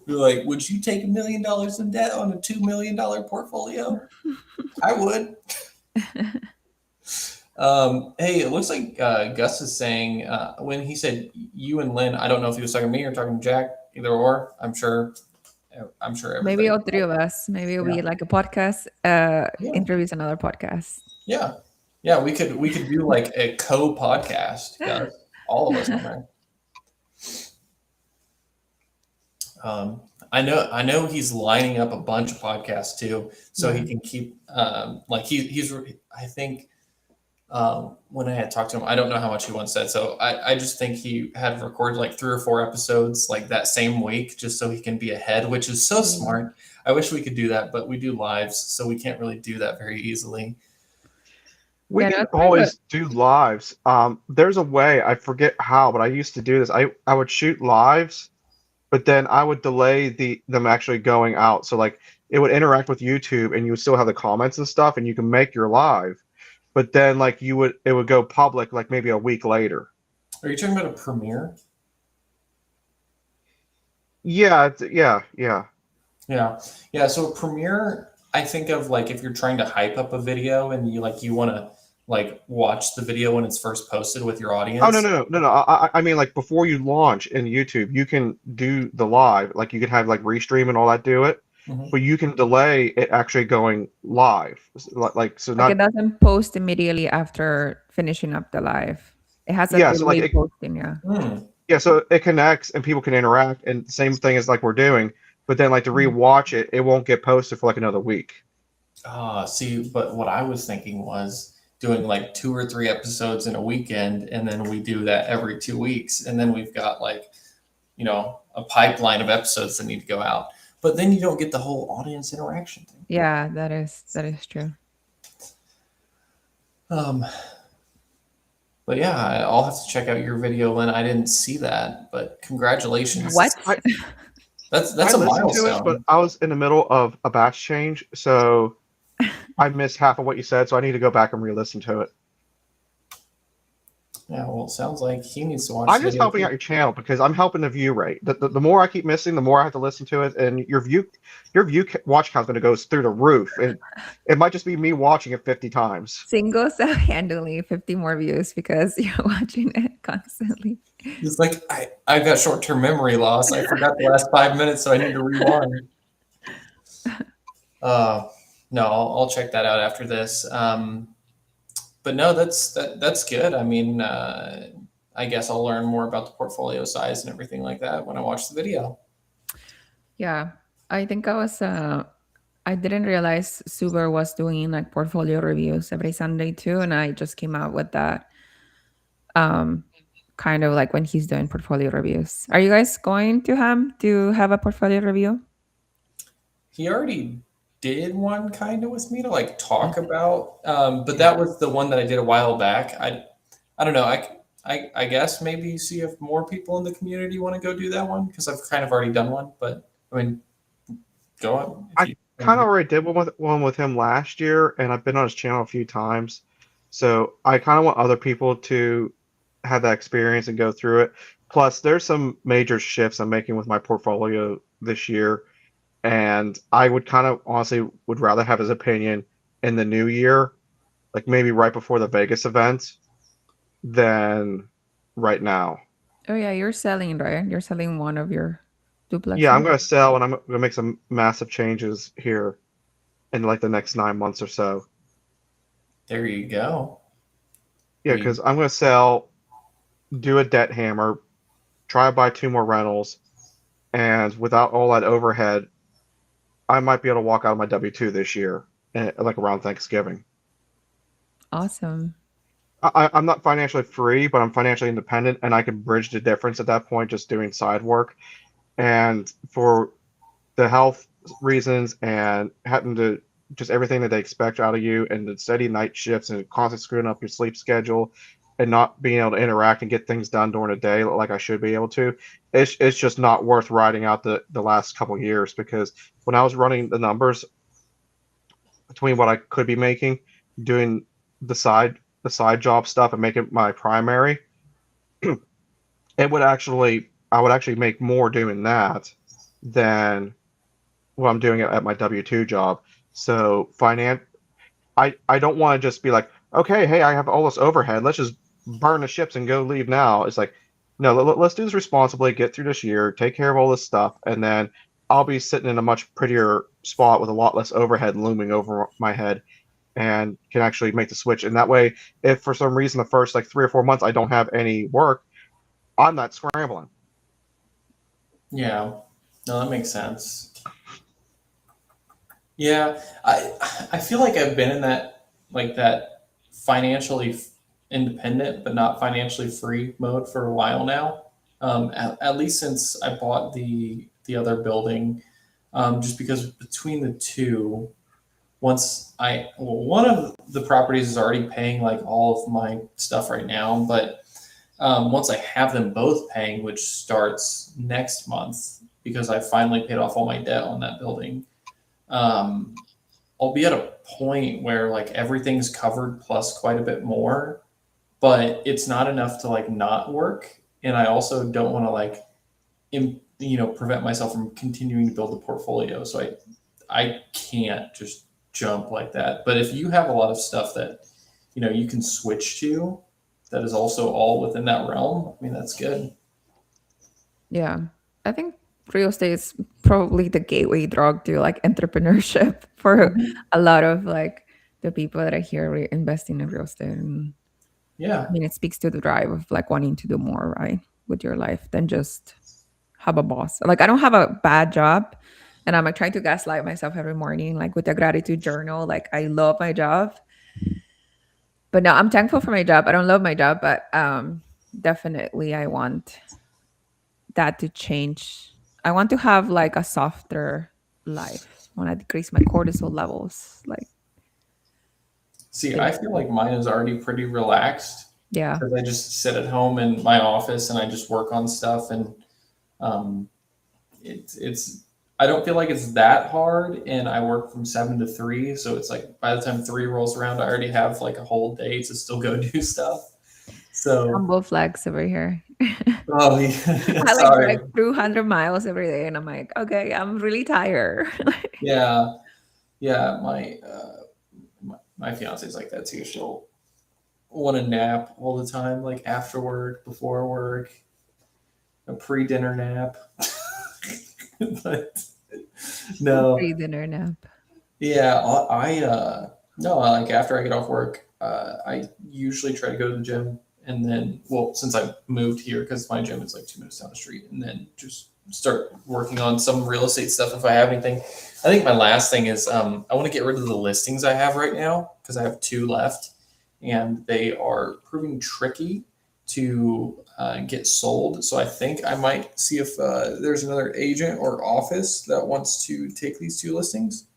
You're like, would you take $1 million in debt on a $2 million portfolio? I would. Hey, it looks like Gus is saying when he said you and Lynn, I don't know if he was talking to me or talking to Jack, either or. I'm sure Maybe everybody. all three of us. Maybe it'll Yeah, be like a podcast, yeah, interviews another podcast. yeah, yeah. We could do like a co-podcast, Gus. All of us on there. I know he's lining up a bunch of podcasts too, so he Yeah. can keep like he's I think when I had talked to him, I don't know how much he once said. So I just think he had recorded like 3 or 4 episodes like that same week just so he can be ahead, which is so Yeah. smart. I wish we could do that, but we do lives, so we can't really do that very easily. We Yeah, no, can it's pretty good. always do lives. There's a way, I forget how, but I used to do this. I would shoot lives, but then I would delay them actually going out. So like it would interact with YouTube and you would still have the comments and stuff and you can make your live. But then like it would go public like maybe a week later. Are you talking about a premiere? Yeah, yeah. Yeah. Yeah. So Premiere, I think of like if you're trying to hype up a video and you want to like watch the video when it's first posted with your Oh no audience. no no no no. I mean like before you launch in YouTube, you can do the live. Like you can have like restream and all that do it, Mhm. but you can delay it actually going live. Like so Like it not doesn't post immediately after finishing up the live. It has a yeah. So like delay posting, yeah. Hmm. yeah, so it connects and people can interact, and the same thing as like we're doing. But then like to Mhm. rewatch it, it won't get posted for like another week. See, but what I was thinking was doing like 2 or 3 episodes in a weekend, and then we do that every 2 weeks, and then we've got like, a pipeline of episodes that need to go out. But then you don't get the whole audience interaction thing. Yeah, that is true. Um, but yeah, I'll have to check out your video, Lynn. I didn't see that, but What? congratulations. I That's I a listened to it, but milestone. I was in the middle of a batch change, so I missed half of what you said. So I need to go back and re-listen to it. Yeah, well, it sounds like he needs to watch I'm the just video helping out too. your channel because I'm helping the view rate. The more I keep missing, the more I have to listen to it, and watch count's going to go through the roof. It might just be me watching it 50 times. Singles are handling 50 more views because you're watching it constantly. It's like I got short term memory loss. I forgot the last 5 minutes, so I need to rewind. Uh, no, I'll check that out after this. But no, that's good. I mean, I guess I'll learn more about the portfolio size and everything like that when I watch the video. Yeah. I think I didn't realize Suber was doing like portfolio reviews every Sunday too, and I just came out with that um kind of like when he's doing portfolio reviews. Are you guys going to him to have a portfolio review? He already did one kind of with me to like talk Okay. about, but that was the one that I did a while back. I don't know. I guess maybe see if more people in the community want to go do that one because I've kind of already done one. But I mean, go on if I you. kind of already did one with him last year, and I've been on his channel a few times. So I kind of want other people to have that experience and go through it. Plus, there's some major shifts I'm making with my portfolio this year, and I would kind of honestly would rather have his opinion in the new year, like maybe right before the Vegas event, than right now. Oh yeah, you're selling, right? You're selling one of your Yeah, I'm duplexes. gonna sell and I'm gonna make some massive changes here in like the next 9 months or so. There you go. Yeah, We because I'm gonna sell, do a debt hammer, try to buy 2 more rentals, and without all that overhead, I might be able to walk out of my W-2 this year, like around Thanksgiving. Awesome. I'm not financially free, but I'm financially independent, and I can bridge the difference at that point just doing side work. And for the health reasons and having to just everything that they expect out of you, and the steady night shifts and constantly screwing up your sleep schedule, and not being able to interact and get things done during the day like I should be able to, it's just not worth riding out the last couple of years because when I was running the numbers between what I could be making, doing the side job stuff and making it my primary, it would actually I would actually make more doing that than what I'm doing at my W-2 job. So I don't want to just be like, okay, hey, I have all this overhead. Let's just burn the ships and go leave now. It's like, no, let's do this responsibly, get through this year, take care of all this stuff, and then I'll be sitting in a much prettier spot with a lot less overhead looming over my head and can actually make the switch. And that way, if for some reason the first like 3 or 4 months I don't have any work, I'm not scrambling. Yeah, no, that makes sense. Yeah, I feel like I've been in that financially independent but not financially free mode for a while now. At least since I bought the other building, just because between the two, one of the properties is already paying like all of my stuff right now, but once I have them both paying, which starts next month because I finally paid off all my debt on that building, um, I'll be at a point where like everything's covered plus quite a bit more, but it's not enough to like not work. And I also don't want to like, prevent myself from continuing to build the portfolio. So I can't just jump like that. But if you have a lot of stuff that, you can switch to, that is also all within that realm, I mean, that's good. Yeah. I think real estate is probably the gateway drug to like entrepreneurship for Mhm. a lot of like the people that are here investing in real estate. And I Yeah. mean, it speaks to the drive of like wanting to do more, right, with your life than just have a boss. Like, I don't have a bad job. And I'm like trying to gaslight myself every morning, like with the gratitude journal. Like, I love my job. But no, I'm thankful for my job. I don't love my job, but definitely I want that to change. I want to have like a softer life. I want to decrease my cortisol levels. Like, See, it, I feel like mine is already pretty relaxed yeah. because I just sit at home in my office and I just work on stuff, and um, it's I don't feel like it's that hard, and I work from 7 to 3, so it's like by the time 3 rolls around, I already have like a whole day to still go do stuff. So, Humble flex over here. oh yeah, I like sorry, drive through 100 miles every day, and I'm like, okay, I'm really tired. yeah, yeah, my fiance's like that too. She'll want to nap all the time, like after work, before work, a pre-dinner nap. But no, Pre-dinner nap. yeah, no, like after I get off work, I usually try to go to the gym, and then, well, since I moved here, because my gym is like 2 minutes down the street, and then just start working on some real estate stuff if I have anything. I think my last thing is I want to get rid of the listings I have right now because I have 2 left, and they are proving tricky to get sold. So I think I might see if there's another agent or office that wants to take these 2 listings,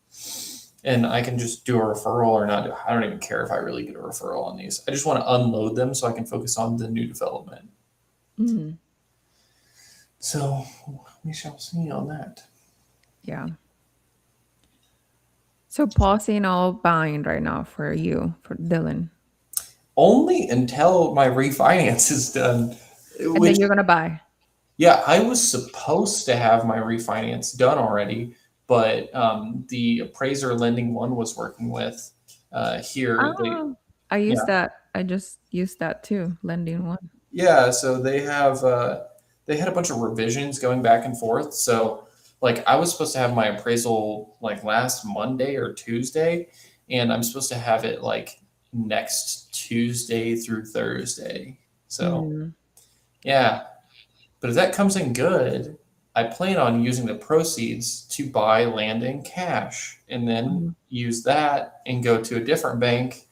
and I can just do a referral or not. I don't even care if I really get a referral on these. I just want to unload them so I can focus on the new development. Mm, So we shall see on that. yeah. So pausing all buying right now for you, for Dylan. Only until my refinance is done, And then which, you're gonna buy. yeah, I was supposed to have my refinance done already, but the appraiser lending one was working with here. Oh, I Yeah, used that. I just used that too, lending one. yeah. So they had a bunch of revisions going back and forth. So like I was supposed to have my appraisal like last Monday or Tuesday, and I'm supposed to have it like next Tuesday through Thursday. So Mm, yeah, but if that comes in good, I plan on using the proceeds to buy land in cash and then mhm. use that and go to a different bank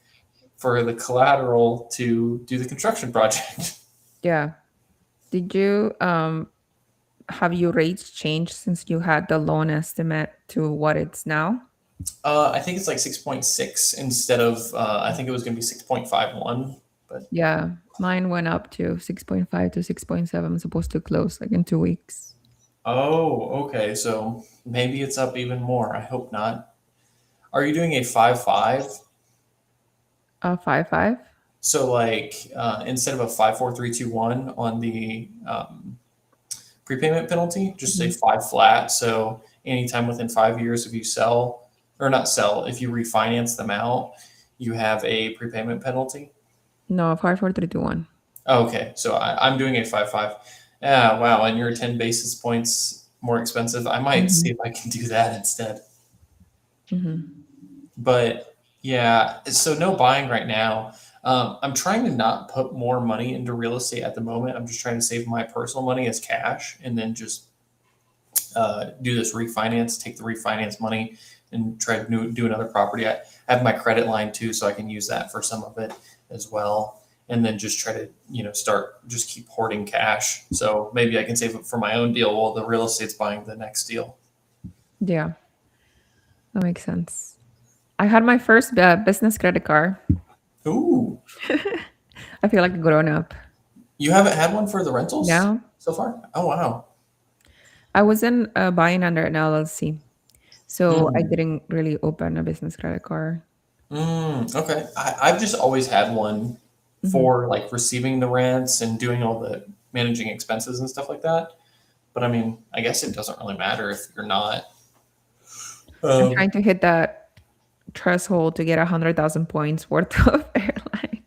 for the collateral to do the construction project. Yeah. Did you have your rates changed since you had the loan estimate to what it's now? I think it's like 6.6 instead of, I think it was going to be 6.51. But Yeah, mine went up to 6.5 to 6.7. I'm supposed to close like in 2 weeks. oh, okay. So maybe it's up even more. I hope not. Are you doing a 5.5? 5.5. So like instead of a 5.4321 on the prepayment penalty, just say Mhm. 5 flat. So anytime within 5 years, if you sell or not sell, if you refinance them out, you have a prepayment penalty? No, 5 4 3 2 1. Okay, so I'm doing a 5.5. Yeah, wow, and you're 10 basis points more expensive. I might see Mm-hmm. if I can do that instead. Mm-hmm. But yeah, so no buying right now. I'm trying to not put more money into real estate at the moment. I'm just trying to save my personal money as cash and then just do this refinance, take the refinance money and try to do another property. I have my credit line too, so I can use that for some of it as well. And then just try to, start, just keep hoarding cash. So maybe I can save it for my own deal while the real estate's buying the next deal. Yeah, that makes sense. I had my first business credit card. Ooh, I feel like a grown up. you haven't had one for the rentals Yeah, so far? Oh, wow. I wasn't buying under an LLC, so I Mm. didn't really open a business credit card. Okay. I've just always had one Hmm. for like receiving the rents and doing all the managing expenses and stuff like that. But I mean, I guess it doesn't really matter if you're not. I'm Um, trying to hit that threshold to get 100,000 points worth of airline.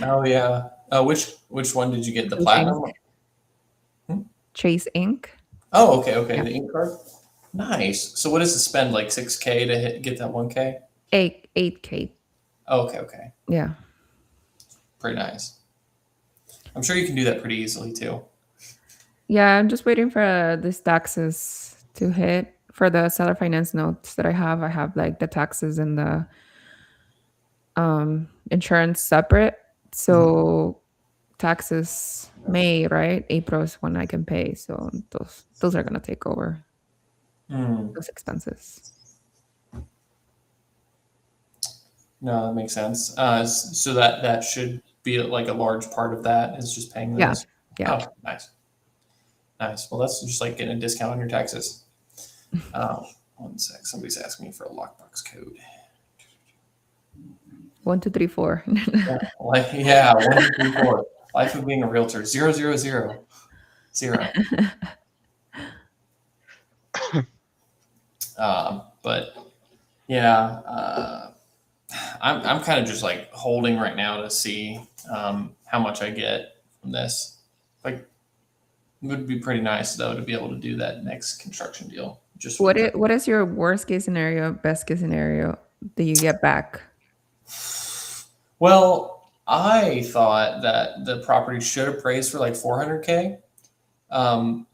oh yeah. Which one did you get? The Chase Inc. platinum? Hmm? Chase Inc. Oh, okay, okay. Yeah, The ink card. Nice. So what does it spend? Like 6K to get that 1K? 8K. Oh, okay, okay. Yeah, Pretty nice. I'm sure you can do that pretty easily too. yeah. I'm just waiting for these taxes to hit for the seller finance notes that I have. I have like the taxes and the insurance separate. Mhm. So taxes May, right? April is when I can pay. So those are gonna take over Mm. those expenses. No, that makes sense. So that should be like a large part of that is just paying Yeah, those. yeah. Oh, nice, nice. Well, that's just like getting a discount on your taxes. Oh, one sec. Somebody's asking me for a lockbox code. 1 2 3 4. Yeah, like yeah, 1 2 3 4. Life of being a realtor. 0 0 0 0. But yeah, I'm kind of just like holding right now to see how much I get from this. Like, it would be pretty nice though to be able to do that next construction deal just with the. What is your worst case scenario, best case scenario that you get back? Well, I thought that the property should appraise for like 400K. Um,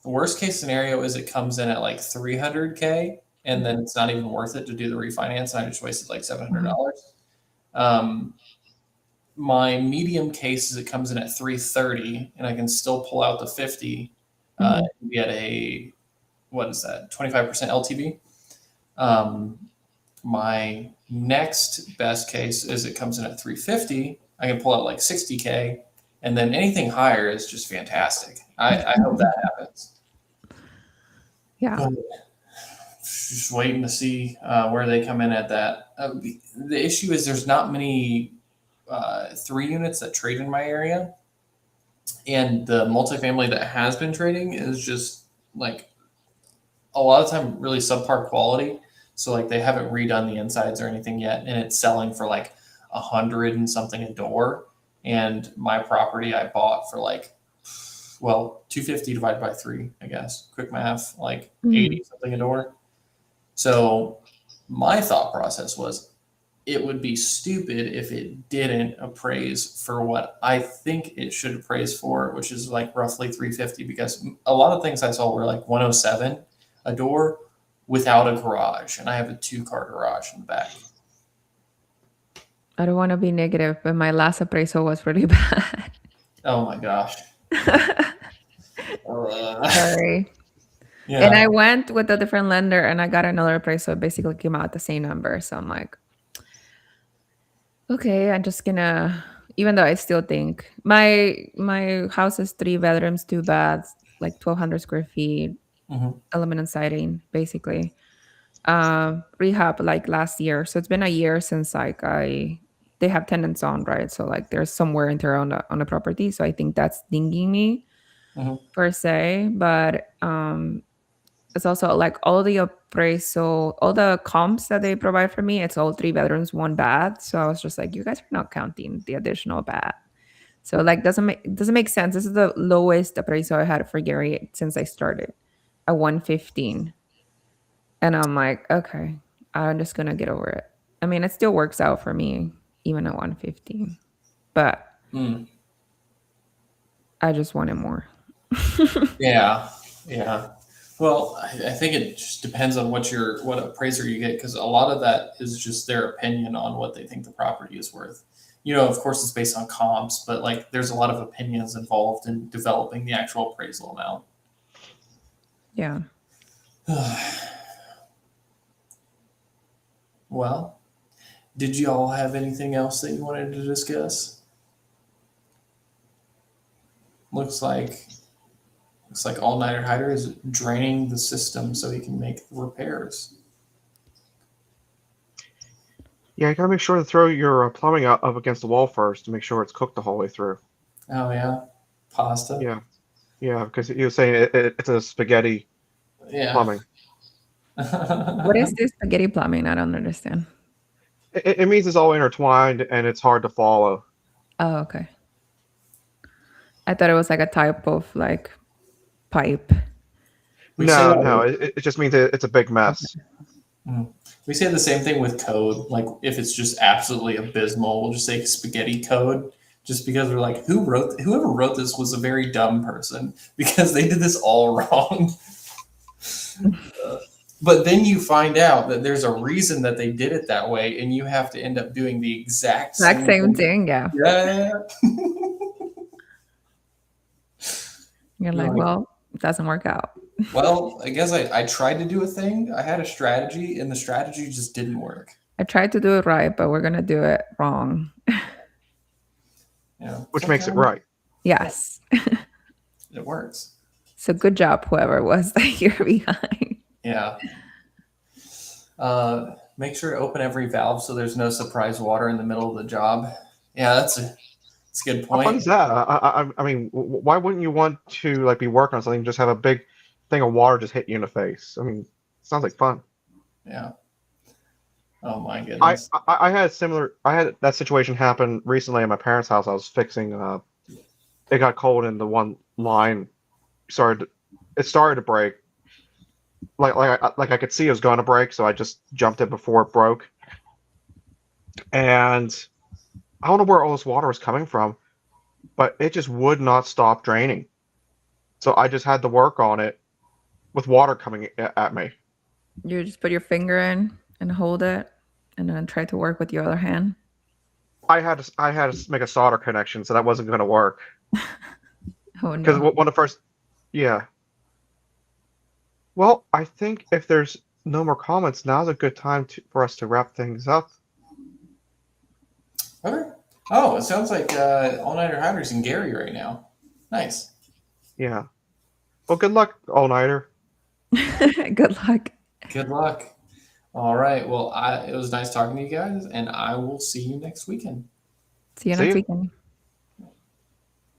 the worst case scenario is it comes in at like 300K, and then it's not even worth it to do the refinance, and I just wasted like $700. Mhm. Um, my medium case is it comes in at 330, and I can still pull out the 50, Mhm. and get a, what is that, 25% LTV. Um, my next best case is it comes in at 350. I can pull out like 60K, and then anything higher is just fantastic. I hope that happens. Yeah. But just waiting to see where they come in at that. The issue is there's not many 3 units that trade in my area, and the multifamily that has been trading is just like a lot of time really subpar quality. So like they haven't redone the insides or anything yet, and it's selling for like 100 and something a door. And my property I bought for like, well, 250 divided by three, I guess. Quick math, like Mhm. 80 something a door. So my thought process was it would be stupid if it didn't appraise for what I think it should appraise for, which is like roughly 350, because a lot of things I saw were like 107 a door without a garage, and I have a 2-car garage in the back. I don't want to be negative, but my last appraisal was really bad. Oh my gosh. Sorry. And Yeah. I went with a different lender and I got another appraisal. It basically came out the same number. So I'm like, okay, I'm just gonna, even though I still think my house is 3 bedrooms, 2 baths, like 1,200 square feet, Hmm. aluminum siding, basically. Rehab like last year. So it's been a year since like they have tenants on, right? So like there's somewhere in there on the property. So I think that's dinging me Hmm. per se. But it's also like all the appraisal, all the comps that they provide for me, it's all 3 bedrooms, 1 bath. So I was just like, you guys are not counting the additional bath. So like doesn't make sense. This is the lowest appraisal I had for Gary since I started at 115. And I'm like, okay, I'm just gonna get over it. I mean, it still works out for me even at 115. But Mm. I just wanted more. Yeah, yeah. Well, I think it just depends on what appraiser you get, because a lot of that is just their opinion on what they think the property is worth. Of course, it's based on comps, but like there's a lot of opinions involved in developing the actual appraisal amount. Yeah. Well, did you all have anything else that you wanted to discuss? Looks like All Nighter Hider is draining the system so he can make the repairs. Yeah, you gotta make sure to throw your plumbing up against the wall first to make sure it's cooked the whole way through. Oh yeah, pasta. Yeah, yeah, because you were saying it's a spaghetti Yeah. plumbing. What is this spaghetti plumbing? I don't understand. It means it's all intertwined and it's hard to follow. Oh, okay. I thought it was like a type of like pipe. No, it just means it's a big mess. We say the same thing with code. Like if it's just absolutely abysmal, we'll just say spaghetti code, just because we're like, whoever wrote this was a very dumb person because they did this all wrong. But then you find out that there's a reason that they did it that way, and you have to end up doing the exact same thing. Yeah. Yeah. You're like, well, it doesn't work out. Well, I guess I tried to do a thing. I had a strategy, and the strategy just didn't work. I tried to do it right, but we're gonna do it wrong. Yeah. Which makes it right. Yes. It works. So good job, whoever was that you're behind. Yeah. Make sure to open every valve so there's no surprise water in the middle of the job. Yeah, that's a good point. How fun is that? I mean, why wouldn't you want to like be working on something and just have a big thing of water just hit you in the face? I mean, sounds like fun. Yeah. Oh my goodness. I had that situation happen recently at my parents' house. I was fixing it got cold in the one line. It started to break. Like I could see it was going to break, so I just jumped it before it broke. And I don't know where all this water was coming from, but it just would not stop draining. So I just had to work on it with water coming at me. You just put your finger in and hold it, and then try to work with your other hand. I had to make a solder connection, so that wasn't going to work. Oh no! Because one of the first, yeah. Well, I think if there's no more comments, now's a good time for us to wrap things up. Okay. Oh, it sounds like All Nighter Hider's in Gary right now. Nice. Yeah. Well, good luck, All Nighter. Good luck. Good luck. All right. Well, it was nice talking to you guys, and I will see you next weekend. See you next weekend.